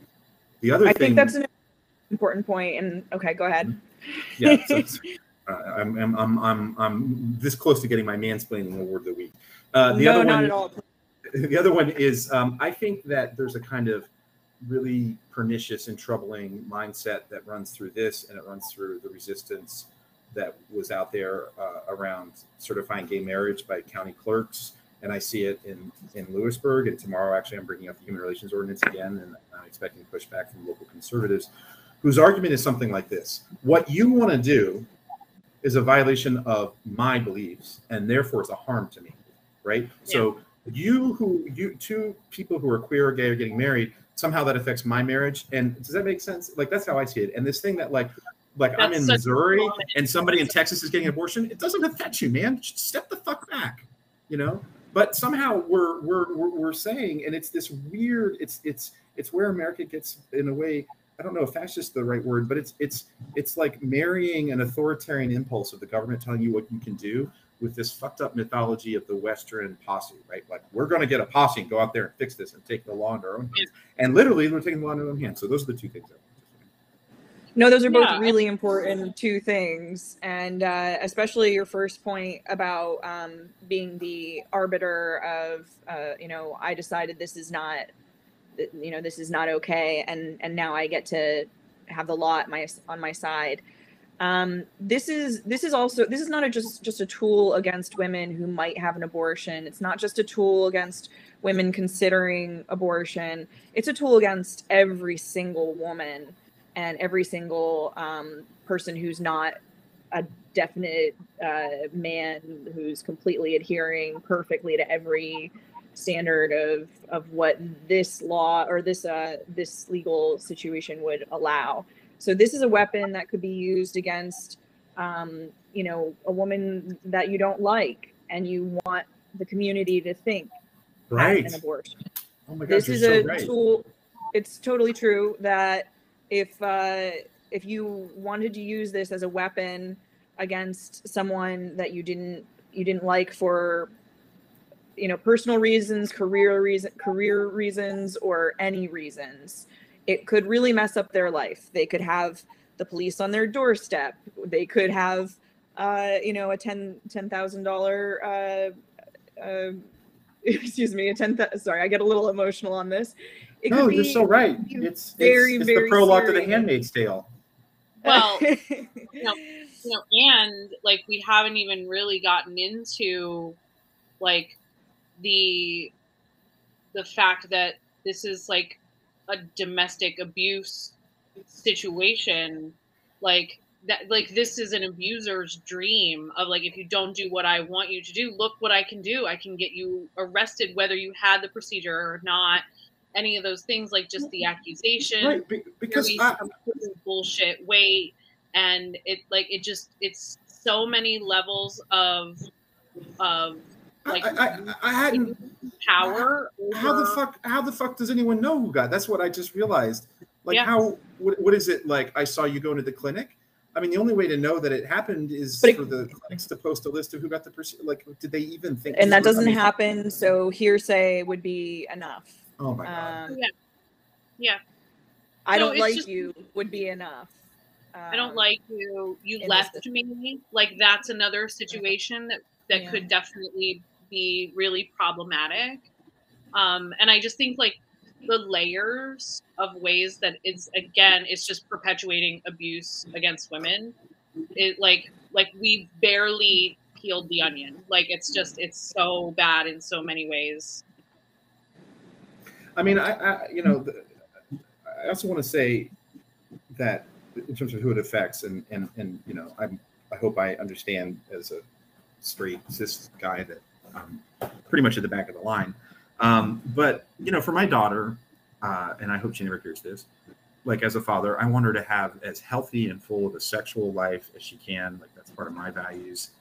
The other thing, I think that's an important point. And okay, go ahead. Yeah, so I'm this close to getting my mansplaining award of the week. The other one, not at all. The other one is I think that there's a kind of really pernicious and troubling mindset that runs through this, and it runs through the resistance that was out there around certifying gay marriage by county clerks. And I see it in Lewisburg, and tomorrow actually I'm bringing up the human relations ordinance again, and I'm expecting pushback from local conservatives whose argument is something like this: what you want to do is a violation of my beliefs, and therefore it's a harm to me, right? Yeah. So you two people who are queer or gay are getting married, somehow that affects my marriage. And does that make sense? Like, that's how I see it. And this thing that like I'm in Missouri and somebody in Texas is getting an abortion, it doesn't affect you, man. Just step the fuck back, you know? But somehow we're saying, and it's this weird, it's where America gets, in a way, I don't know if fascist is the right word, but it's like marrying an authoritarian impulse of the government telling you what you can do with this fucked up mythology of the Western posse, right? Like, we're going to get a posse and go out there and fix this and take the law into our own hands. And literally, we're taking the law into our own hands. So those are the two things. No, those are both really important two things. And especially your first point about being the arbiter of, you know, I decided this is not, you know, this is not okay. And now I get to have the law on my side. This is not just a tool against women who might have an abortion. It's not just a tool against women considering abortion. It's a tool against every single woman and every single person who's not a definite man who's completely adhering perfectly to every standard of what this law or this legal situation would allow. So this is a weapon that could be used against, you know, a woman that you don't like and you want the community to think has an abortion. Oh my gosh, this is a tool. It's totally true that if you wanted to use this as a weapon against someone that you didn't like for, you know, personal reasons, career reasons, or any reasons, it could really mess up their life. They could have the police on their doorstep. They could have, you know, a $10,000. Excuse me, sorry, I get a little emotional on this. No, you're so right. It's the prologue to The Handmaid's Tale. Well, you know, and like we haven't even really gotten into like the fact that this is like a domestic abuse situation, like that, like this is an abuser's dream of like, if you don't do what I want you to do, look what I can do. I can get you arrested whether you had the procedure or not. any of those things, like just the accusation, right? Because bullshit weight, and it's so many levels of like I hadn't power. How the fuck does anyone know who got? That's what I just realized. Like, what is it like? I saw you go into the clinic. I mean, the only way to know that it happened is for the clinics to post a list of who got the procedure. Like, did they even think? And that doesn't happen. So hearsay would be enough. Oh my god. Yeah. I don't like you would be enough. I don't like you. You left me. Like, that's another situation that could definitely be really problematic. And I just think like the layers of ways that it's just perpetuating abuse against women. It like we barely peeled the onion. Like, it's so bad in so many ways. I mean, I also want to say that in terms of who it affects, and you know, I hope I understand as a straight cis guy that I'm pretty much at the back of the line. But you know, for my daughter, and I hope she never hears this, like, as a father, I want her to have as healthy and full of a sexual life as she can. Like, that's part of my values.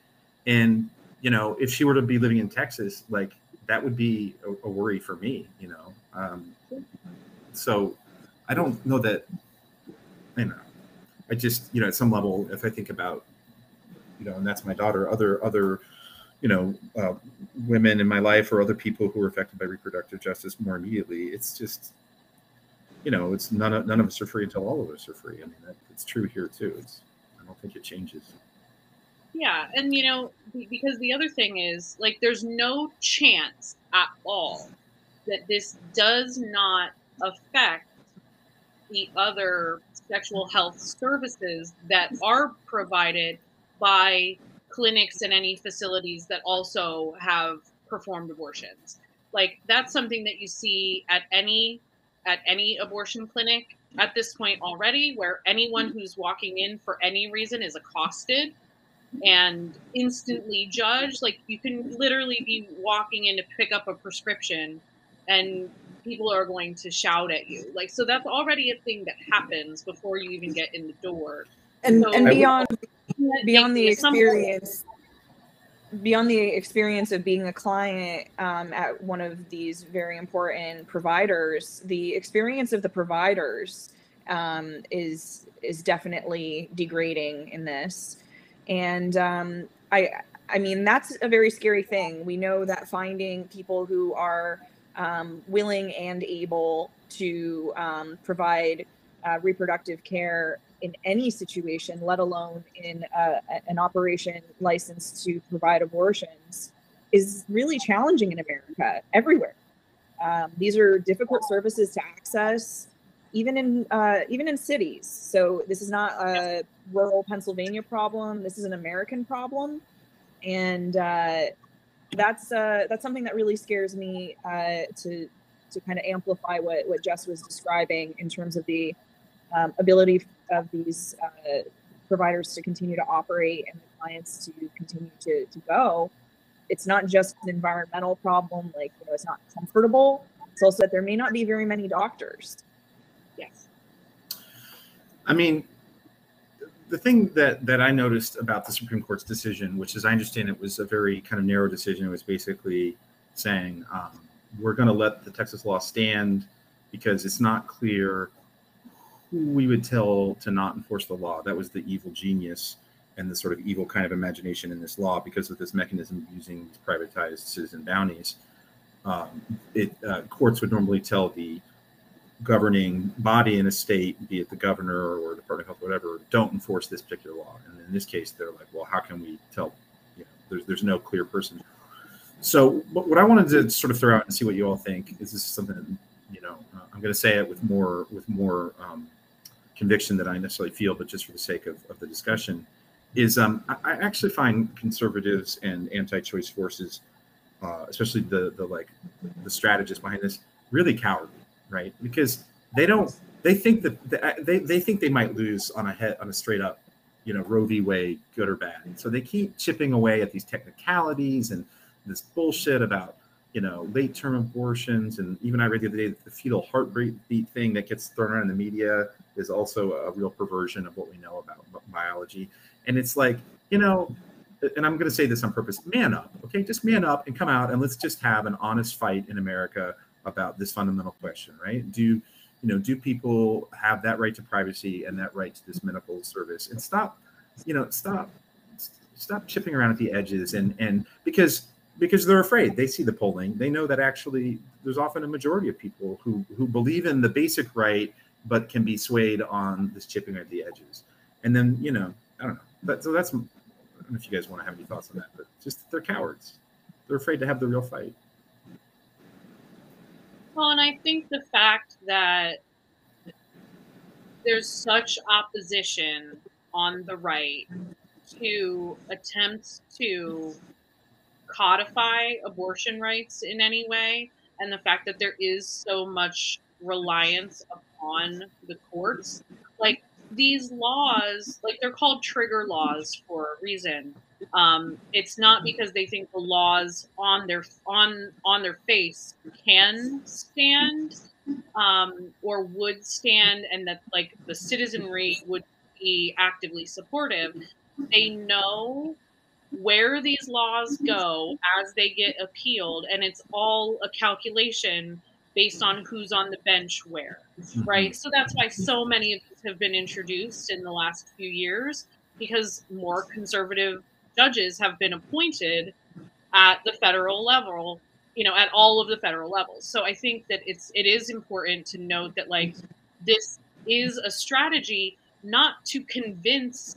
And you know, if she were to be living in Texas, like, that would be a worry for me, you know. So I don't know that, you know, I just, you know, at some level, if I think about, you know, and that's my daughter, other, you know, women in my life or other people who are affected by reproductive justice more immediately, it's just, you know, it's none of us are free until all of us are free. I mean, it's true here too. I don't think it changes. Yeah, and you know, because the other thing is, like, there's no chance at all that this does not affect the other sexual health services that are provided by clinics and any facilities that also have performed abortions. Like, that's something that you see at any abortion clinic at this point already, where anyone who's walking in for any reason is accosted and instantly judged. Like, you can literally be walking in to pick up a prescription and people are going to shout at you. Like, so that's already a thing that happens before you even get in the door. And so, beyond the experience of being a client at one of these very important providers, the experience of the providers is definitely degrading in this. And I mean, that's a very scary thing. We know that finding people who are willing and able to provide reproductive care in any situation, let alone in an operation licensed to provide abortions, is really challenging in America, everywhere. These are difficult services to access, even in cities. So this is not a rural Pennsylvania problem. This is an American problem, and that's something that really scares me to kind of amplify what Jess was describing in terms of the ability of these providers to continue to operate and the clients to continue to go. It's not just an environmental problem, like, you know, it's not comfortable. It's also that there may not be very many doctors. Yes. I mean, the thing that I noticed about the Supreme Court's decision, which, as I understand it, was a very kind of narrow decision. It was basically saying, we're going to let the Texas law stand because it's not clear who we would tell to not enforce the law. That was the evil genius and the sort of evil kind of imagination in this law because of this mechanism using privatized citizen bounties. Courts would normally tell the governing body in a state, be it the governor or Department of Health, whatever, don't enforce this particular law. And in this case, they're like, well, how can we tell? You know, there's no clear person. So what I wanted to sort of throw out and see what you all think is, this is something that, you know, I'm going to say it with more conviction than I necessarily feel, but just for the sake of the discussion, is I actually find conservatives and anti-choice forces, especially the strategists behind this, really cowardly. Right, because they think they might lose on a straight up, you know, Roe v. Wade, good or bad. So they keep chipping away at these technicalities and this bullshit about, late term abortions, and even I read the other day that the fetal heartbeat thing that gets thrown around in the media is also a real perversion of what we know about biology. And it's like, and I'm going to say this on purpose, man up, okay? Just man up and come out and let's just have an honest fight in America about this fundamental question, right? Do people have that right to privacy and that right to this medical service? And stop chipping around at the edges, and because they're afraid. They see the polling. They know that actually there's often a majority of people who believe in the basic right, but can be swayed on this chipping at the edges. And then, I don't know. But so that's, I don't know if you guys want to have any thoughts on that, but just they're cowards. They're afraid to have the real fight. Well, and I think the fact that there's such opposition on the right to attempt to codify abortion rights in any way, and the fact that there is so much reliance upon the courts, like these laws, like they're called trigger laws for a reason. It's not because they think the laws on their face can stand or would stand, and that like the citizenry would be actively supportive. They know where these laws go as they get appealed, and it's all a calculation based on who's on the bench where, right? So that's why so many of these have been introduced in the last few years, because more conservative judges have been appointed at the federal level, at all of the federal levels. So I think that it is important to note that like this is a strategy not to convince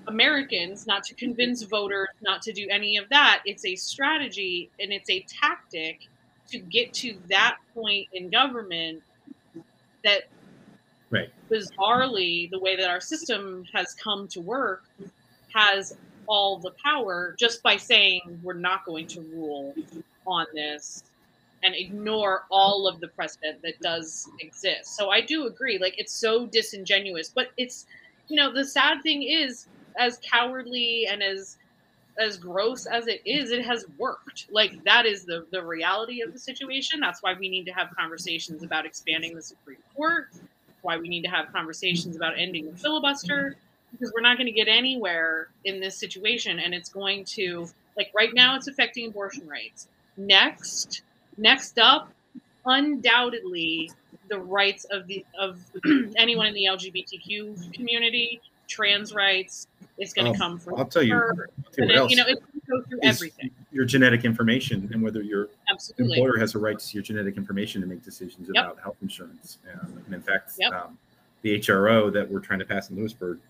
Americans, not to convince voters, not to do any of that. It's a strategy and it's a tactic to get to that point in government that, right, bizarrely, the way that our system has come to work, has all the power just by saying we're not going to rule on this and ignore all of the precedent that does exist. So I do agree, like it's so disingenuous, but it's, the sad thing is, as cowardly and as gross as it is, it has worked. Like that is the reality of the situation. That's why we need to have conversations about expanding the Supreme Court. That's why we need to have conversations about ending the filibuster, because we're not going to get anywhere in this situation. And it's going to, like right now it's affecting abortion rights. Next up, undoubtedly the rights of anyone in the LGBTQ community, trans rights. It's going to come from. I'll tell you. What else? It's going to go through everything. Your genetic information, and whether your Absolutely. employer has a right to your genetic information to make decisions about health insurance. And in fact, the HRO that we're trying to pass in Lewisburg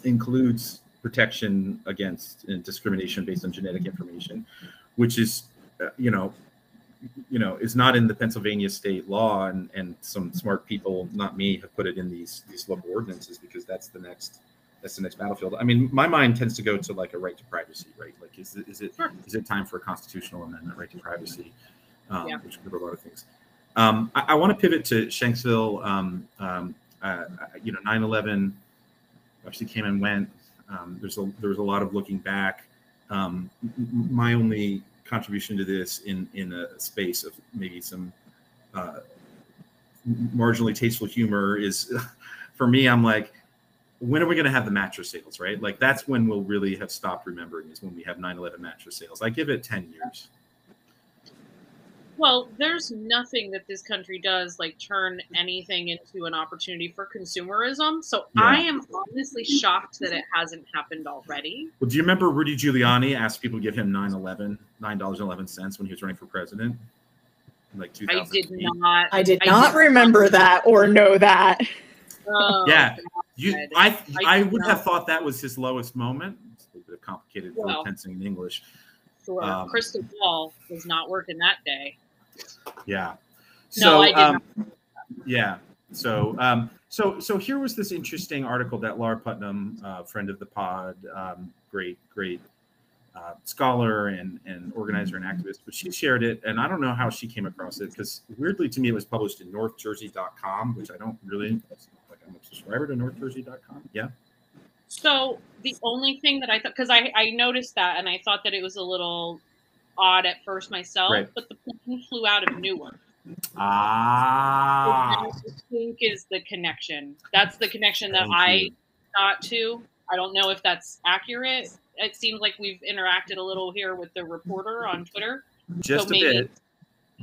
includes protection against discrimination based on genetic information, which is, is not in the Pennsylvania state law, and some smart people, not me, have put it in these local ordinances because that's the next battlefield. I mean, my mind tends to go to like a right to privacy, right? Like, is it time for a constitutional amendment, right to privacy, which would cover a lot of things. I want to pivot to Shanksville. 9/11 actually came and went. There was a lot of looking back. My only contribution to this in a space of maybe some marginally tasteful humor is, for me, I'm like, when are we going to have the mattress sales, right? Like that's when we'll really have stopped remembering, is when we have 9/11 mattress sales. I give it 10 years. Well, there's nothing that this country does like turn anything into an opportunity for consumerism. So I am honestly shocked that it hasn't happened already. Well, do you remember Rudy Giuliani asked people to give him $9.11 when he was running for president? Like 2000. I did not remember that or know that. Oh, yeah. I would have thought that was his lowest moment. It's a little bit complicated for tensing in English. Sure. Crystal ball was not working that day. Yeah. So, no, I did not. Yeah. So here was this interesting article that Laura Putnam, friend of the pod, great scholar and organizer and activist, but she shared it, and I don't know how she came across it, because weirdly to me it was published in northjersey.com, which I don't really like. I'm a subscriber to northjersey.com. Yeah. So the only thing that I thought, because I noticed that and I thought that it was a little odd at first myself, right. but the plane flew out of Newark. Ah. I think is the connection. That's the connection that I got to. I don't know if that's accurate. It seems like we've interacted a little here with the reporter on Twitter. Just so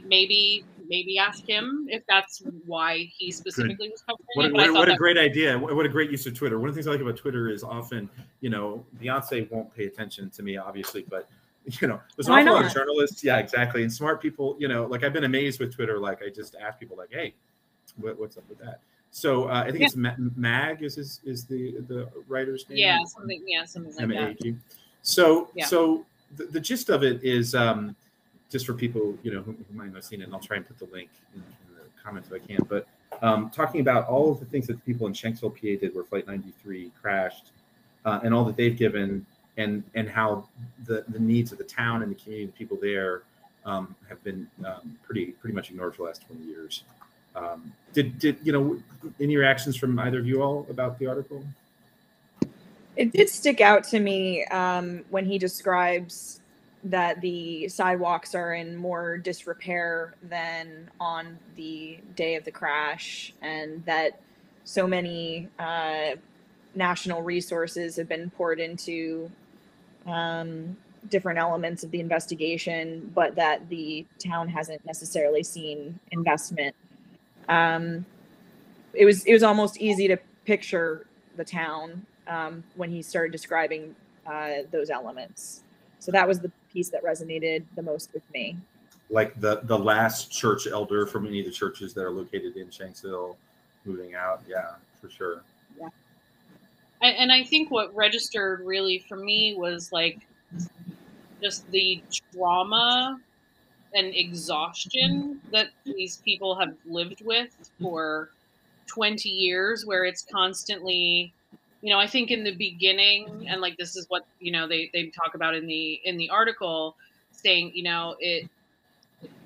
maybe, maybe ask him if that's why he specifically was covering it. What a great idea. What a great use of Twitter. One of the things I like about Twitter is often, you know, Beyonce won't pay attention to me, obviously, but, you know, there's an awful lot of journalists. Yeah, exactly. And smart people, you know, like I've been amazed with Twitter. Like I just ask people like, hey, what's up with that? So I think it's Mag is the writer's name. Yeah, something like that. So the gist of it is just for people, you know, who might not have seen it, and I'll try and put the link in the comments if I can. But talking about all of the things that the people in Shanksville, PA did where Flight 93 crashed, and all that they've given, and how the needs of the town and the community, the people there, have been pretty much ignored for the last 20 years. Did you know any reactions from either of you all about the article? It did stick out to me when he describes that the sidewalks are in more disrepair than on the day of the crash, and that so many national resources have been poured into different elements of the investigation, but that the town hasn't necessarily seen investment. It was almost easy to picture the town when he started describing those elements. So that was the piece that resonated the most with me. Like the last church elder from any of the churches that are located in Shanksville moving out. Yeah, for sure. Yeah. And I think what registered really for me was like just the trauma and exhaustion that these people have lived with for 20 years, where it's constantly, you know, I think in the beginning, and like this is what, you know, they talk about in the article, saying, you know,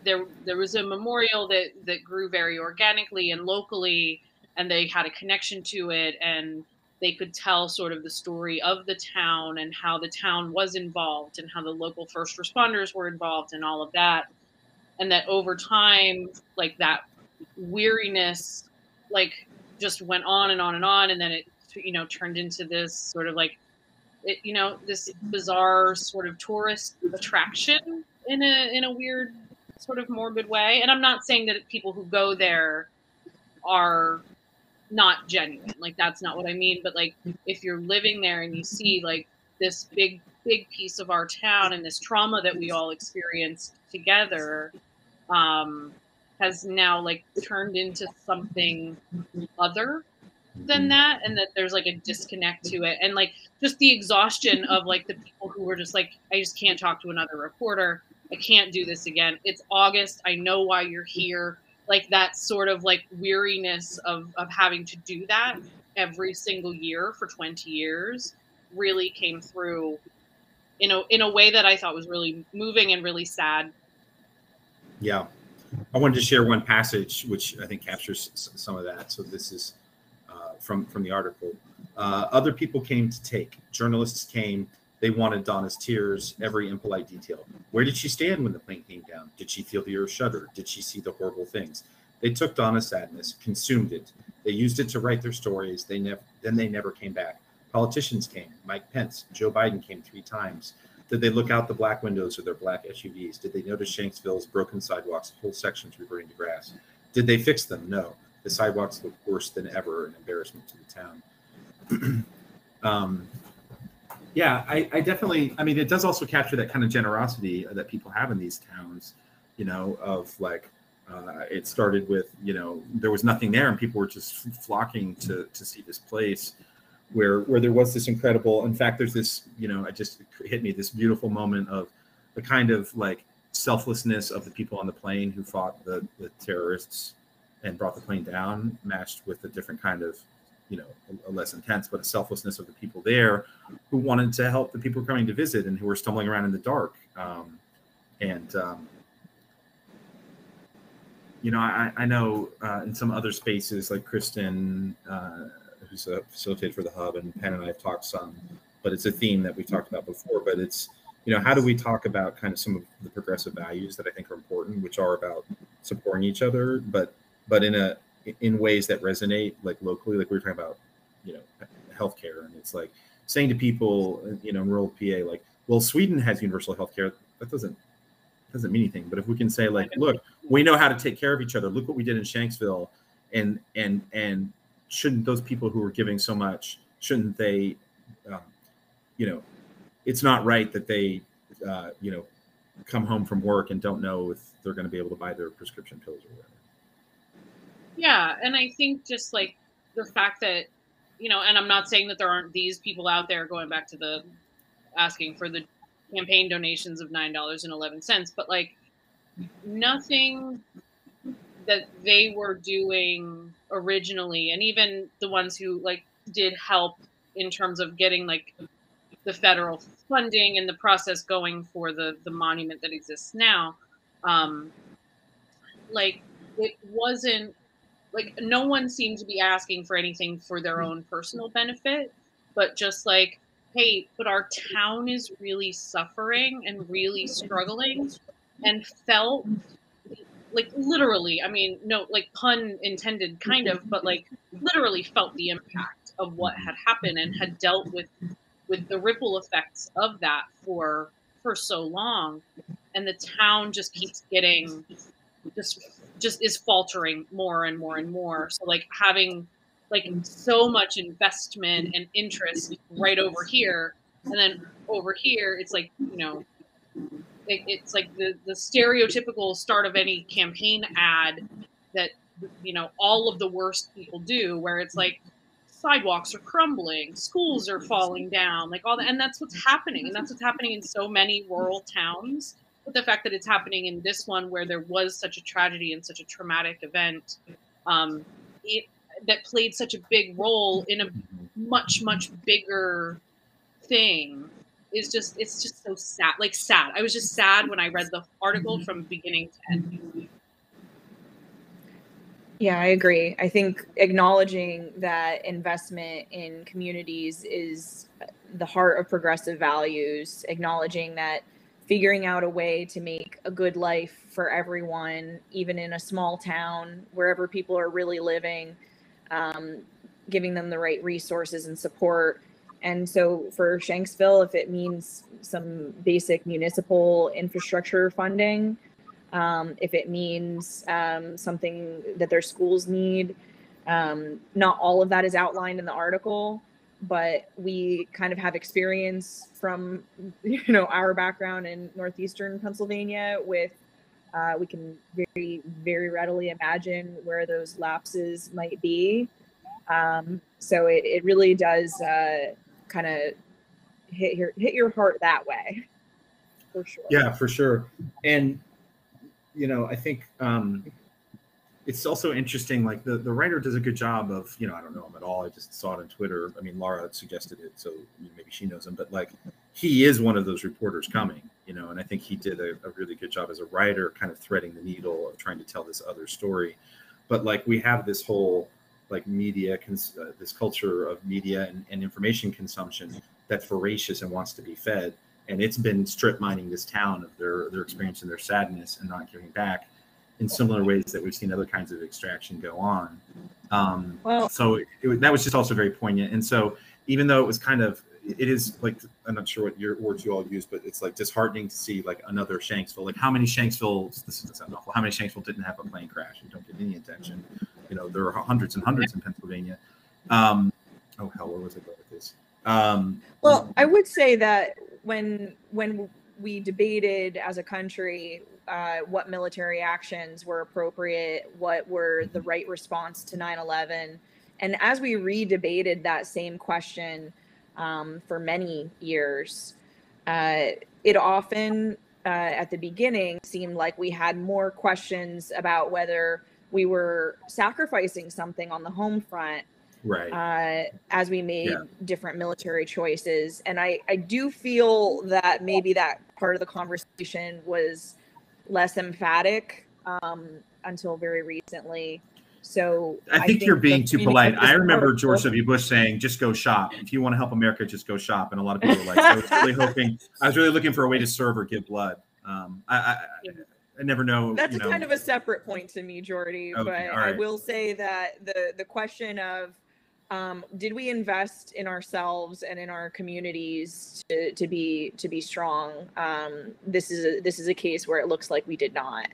there was a memorial that grew very organically and locally, and they had a connection to it, and they could tell sort of the story of the town and how the town was involved and how the local first responders were involved and all of that. And that over time, like that weariness, like just went on and on and on. And then it, you know, turned into this sort of like, it, you know, this bizarre sort of tourist attraction in a weird sort of morbid way. And I'm not saying that people who go there are not genuine, like that's not what I mean, but like if you're living there and you see like this big piece of our town and this trauma that we all experienced together has now like turned into something other than that, and that there's like a disconnect to it, and like just the exhaustion of like the people who were just like, I just can't talk to another reporter, I can't do this again, it's August, I know why you're here. Like that sort of like weariness of having to do that every single year for 20 years really came through in a way that I thought was really moving and really sad. Yeah. I wanted to share one passage which I think captures some of that. So this is from the article. Other people came to take. Journalists came. They wanted Donna's tears, every impolite detail. Where did she stand when the plane came down? Did she feel the earth shudder? Did she see the horrible things? They took Donna's sadness, consumed it. They used it to write their stories. They never came back. Politicians came. Mike Pence, Joe Biden came 3 times. Did they look out the black windows of their black SUVs? Did they notice Shanksville's broken sidewalks, whole sections reverting to grass? Did they fix them? No. The sidewalks look worse than ever, an embarrassment to the town. Yeah, I definitely, I mean, it does also capture that kind of generosity that people have in these towns, you know, of like, it started with, you know, there was nothing there and people were just flocking to see this place where there was this incredible, in fact, there's this, you know, it just hit me, this beautiful moment of the kind of like selflessness of the people on the plane who fought the terrorists and brought the plane down, matched with a different kind of, you know, a less intense, but a selflessness of the people there who wanted to help the people coming to visit and who were stumbling around in the dark. You know, I know in some other spaces like Kristen, who's a facilitator for the Hub, and Penn and I have talked some, but it's a theme that we've talked about before, but it's, how do we talk about kind of some of the progressive values that I think are important, which are about supporting each other, but in ways that resonate, like locally, like we were talking about, healthcare, and it's like saying to people, in rural PA, like, well, Sweden has universal healthcare. That doesn't mean anything. But if we can say, like, look, we know how to take care of each other. Look what we did in Shanksville, and shouldn't those people who are giving so much, shouldn't they, it's not right that they, come home from work and don't know if they're going to be able to buy their prescription pills or whatever. Yeah, and I think just like the fact that, and I'm not saying that there aren't these people out there going back to the asking for the campaign donations of $9.11, but like nothing that they were doing originally, and even the ones who like did help in terms of getting like the federal funding and the process going for the monument that exists now, like it wasn't like no one seemed to be asking for anything for their own personal benefit, but just like, hey, but our town is really suffering and really struggling, and felt like literally, I mean, no, like pun intended kind of, but like literally felt the impact of what had happened and had dealt with the ripple effects of that for so long. And the town just keeps getting just is faltering more and more and more. So like having like so much investment and interest right over here, and then over here it's like, it's like the stereotypical start of any campaign ad that all of the worst people do, where it's like sidewalks are crumbling, schools are falling down, like all that. And that's what's happening, and that's what's happening in so many rural towns. But the fact that it's happening in this one, where there was such a tragedy and such a traumatic event, that played such a big role in a much, much bigger thing, it's just so sad. Like sad. I was just sad when I read the article from beginning to end. Yeah, I agree. I think acknowledging that investment in communities is the heart of progressive values, acknowledging that figuring out a way to make a good life for everyone, even in a small town, wherever people are really living, giving them the right resources and support. And so for Shanksville, if it means some basic municipal infrastructure funding, if it means something that their schools need, not all of that is outlined in the article, but we kind of have experience from, our background in northeastern Pennsylvania with, we can very, very readily imagine where those lapses might be. So it really does kind of hit your heart that way, for sure. Yeah, for sure. And, I think it's also interesting, like the writer does a good job of, I don't know him at all. I just saw it on Twitter. I mean, Laura suggested it, so maybe she knows him, but like he is one of those reporters coming, and I think he did a really good job as a writer, kind of threading the needle of trying to tell this other story. But like we have this whole like media, this culture of media and information consumption that's voracious and wants to be fed. And it's been strip mining this town of their experience and their sadness and not giving back in similar ways that we've seen other kinds of extraction go on. So that was just also very poignant. And so even though it was kind of, it is like, I'm not sure what your words you all use, but it's like disheartening to see like another Shanksville, like how many Shanksvilles, this doesn't sound awful, how many Shanksville didn't have a plane crash and don't get any attention? There are hundreds and hundreds in Pennsylvania. Oh hell, where was I going with this? Well, I would say that when we debated as a country what military actions were appropriate, what were the right response to 9/11, and as we re-debated that same question for many years, it often at the beginning seemed like we had more questions about whether we were sacrificing something on the home front, right? As we made different military choices. And I do feel that maybe that part of the conversation was less emphatic until very recently. So I think you're being too polite. I remember George W. Bush saying, "Just go shop. If you want to help America, just go shop." And a lot of people were like, "I was really looking for a way to serve or give blood." I never know. That's kind of a separate point to me, Jordi. Okay, but right. I will say that the question of did we invest in ourselves and in our communities to be strong? This is a case where it looks like we did not,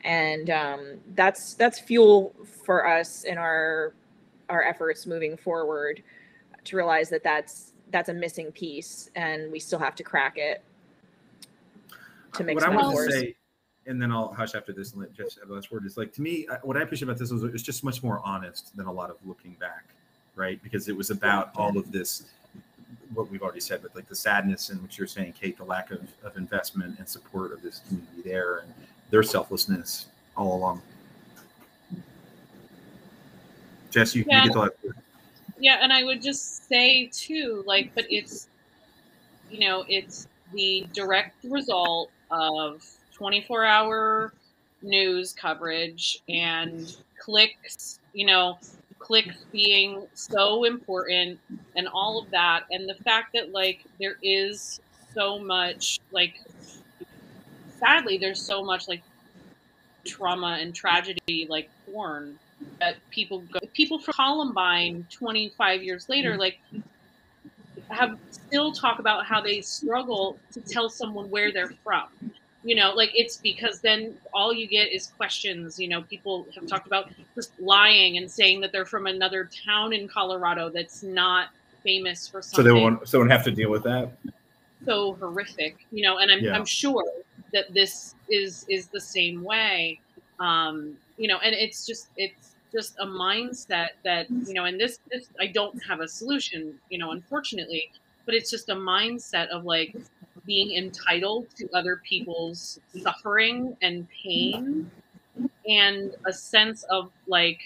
and that's fuel for us in our efforts moving forward to realize that that's a missing piece, and we still have to crack it. To make what I want to say, and then I'll hush after this and let Jess have the last word, is like, to me, what I appreciate about this is it's just much more honest than a lot of looking back, right? Because it was about all of this, what we've already said, but like the sadness in which you're saying, Kate, the lack of investment and support of this community there, and their selflessness all along. Jess, you get the last word. Yeah, and I would just say too, like, but it's, it's the direct result of 24-hour news coverage and clicks, clicks being so important and all of that. And the fact that, like, there is so much, like, sadly, there's so much, like, trauma and tragedy, like, porn that people from Columbine 25 years later, like, have still talk about how they struggle to tell someone where they're from. Like, it's because then all you get is questions. People have talked about just lying and saying that they're from another town in Colorado that's not famous for something. So they won't have to deal with that. So horrific, and I'm sure that this is the same way. And it's just a mindset that, and this I don't have a solution, unfortunately, but it's just a mindset of, like, being entitled to other people's suffering and pain, and a sense of, like,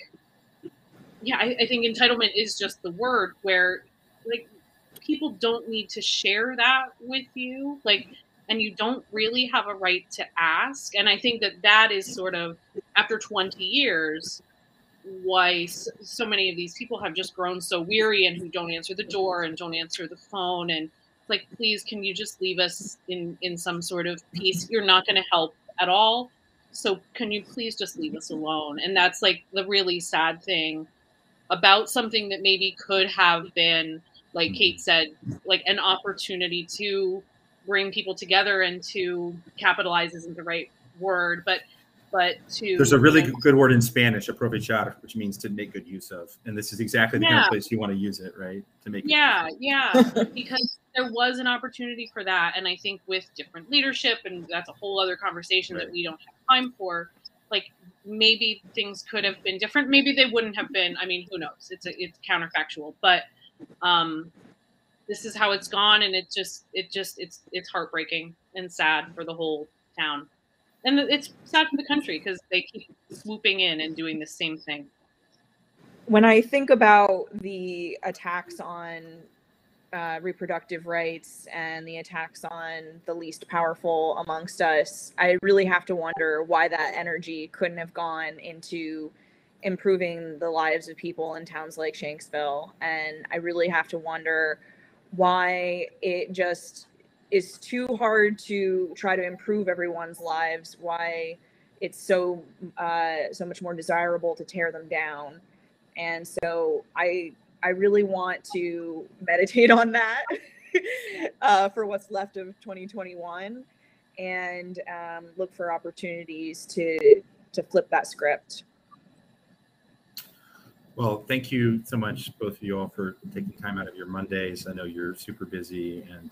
I think entitlement is just the word, where, like, people don't need to share that with you, like, and you don't really have a right to ask. And I think that is sort of, after 20 years, why so many of these people have just grown so weary, and who don't answer the door and don't answer the phone. And, like, please, can you just leave us in some sort of peace? You're not going to help at all. So can you please just leave us alone? And that's, like, the really sad thing about something that maybe could have been, like Kate said, like, an opportunity to bring people together and to capitalize isn't the right word, but to, there's a really good word in Spanish, aprovechar, which means to make good use of, and this is exactly the kind of place you want to use it, right? To make because there was an opportunity for that, and I think with different leadership, and that's a whole other conversation that we don't have time for. Like, maybe things could have been different. Maybe they wouldn't have been. I mean, who knows? It's counterfactual, but this is how it's gone, and it's heartbreaking and sad for the whole town. And it's sad for the country because they keep swooping in and doing the same thing. When I think about the attacks on reproductive rights and the attacks on the least powerful amongst us, I really have to wonder why that energy couldn't have gone into improving the lives of people in towns like Shanksville. And I really have to wonder why it just is too hard to try to improve everyone's lives, why it's so much more desirable to tear them down. And so I really want to meditate on that for what's left of 2021, and look for opportunities to flip that script. Well, thank you so much, both of you all, for taking time out of your Mondays. I know you're super busy, and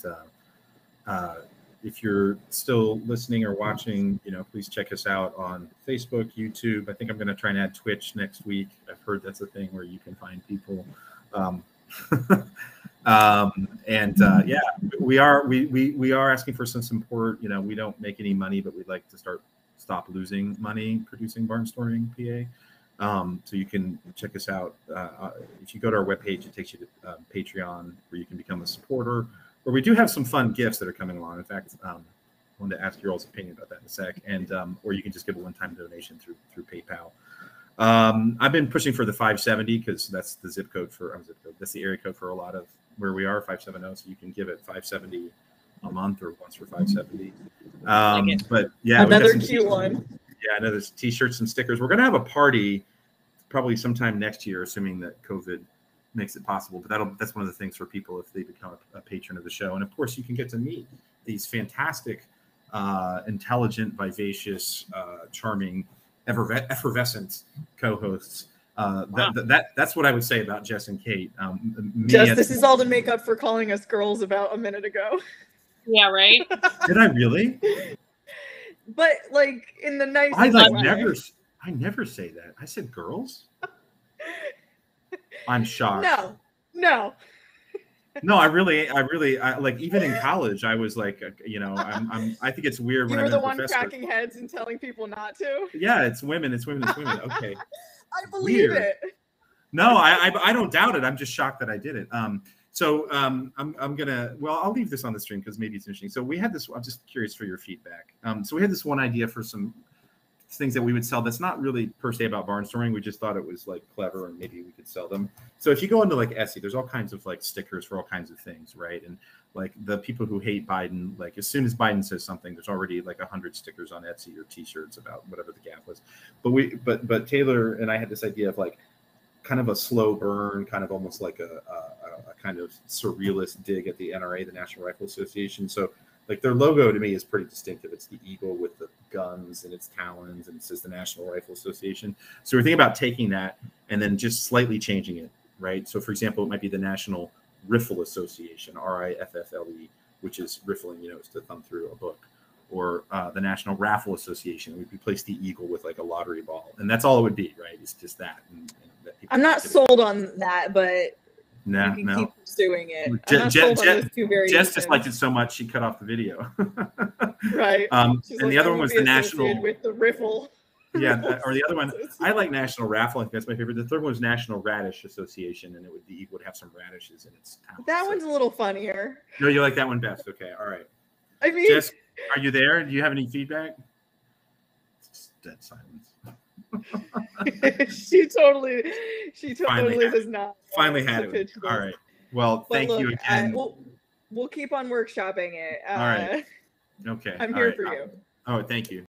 if you're still listening or watching, please check us out on Facebook, YouTube. I think I'm going to try and add Twitch next week. I've heard that's a thing where you can find people. We are asking for some support. We don't make any money, but we'd like to stop losing money producing Barnstorming PA. So you can check us out. If you go to our webpage, it takes you to Patreon, where you can become a supporter. Where we do have some fun gifts that are coming along. In fact, I wanted to ask your all's opinion about that in a sec. And or you can just give a one-time donation through PayPal. I've been pushing for the 570 because that's the zip code for that's the area code for a lot of where we are, 570. So you can give it 570 a month or once for 570. But yeah, another cute one. Yeah, I know there's t-shirts and stickers. We're gonna have a party probably sometime next year, assuming that COVID makes it possible. But that's one of the things for people if they become a patron of the show. And of course, you can get to meet these fantastic, intelligent, vivacious, charming, effervescent co-hosts. Wow. That's what I would say about Jess and Kate. Jess, this is all to make up for calling us girls about a minute ago. Yeah, right. Did I really? But like in the nice. I never say that. I said girls. I'm shocked. No. No, I really like even in college, I was like, I think it's weird when you were the one cracking heads and telling people not to. Yeah, it's women. Okay. I believe it. No, I don't doubt it. I'm just shocked that I did it. So I'm gonna. Well, I'll leave this on the stream because maybe it's interesting. So we had this. I'm just curious for your feedback. So we had this one idea for some things that we would sell that's not really per se about barnstorming. We just thought it was like clever and maybe we could sell them. So if you go into like Etsy, there's all kinds of like stickers for all kinds of things, right? And like the people who hate Biden, like as soon as Biden says something, there's already like 100 stickers on Etsy or t-shirts about whatever the gap was. But Taylor and I had this idea of like kind of a slow burn, kind of almost like a kind of surrealist dig at the NRA, the National Rifle Association. So like their logo to me is pretty distinctive. It's the eagle with the guns and its talons, and it says the National Rifle Association. So we're thinking about taking that and then just slightly changing it, right? So for example, it might be the National Riffle Association, RIFFLE, which is riffling, is to thumb through a book, or the National Raffle Association. We'd replace the eagle with like a lottery ball, and that's all it would be, right? It's just that. And that I'm not sold on that, but. You can keep pursuing it. Jess just liked it so much she cut off the video. Right. And the other one was the National with the riffle. Yeah, or the other one, I like National Raffle. I think that's my favorite. The third one was National Radish Association, and the eagle would have some radishes in its talent. That one's a little funnier. No, you like that one best. Okay, all right. I mean, Jess, are you there? Do you have any feedback? It's dead silence. she totally does not. Finally had it. All right. Well, thank you again. We'll keep on workshopping it. All right. Okay. I'm here for you. Oh, thank you.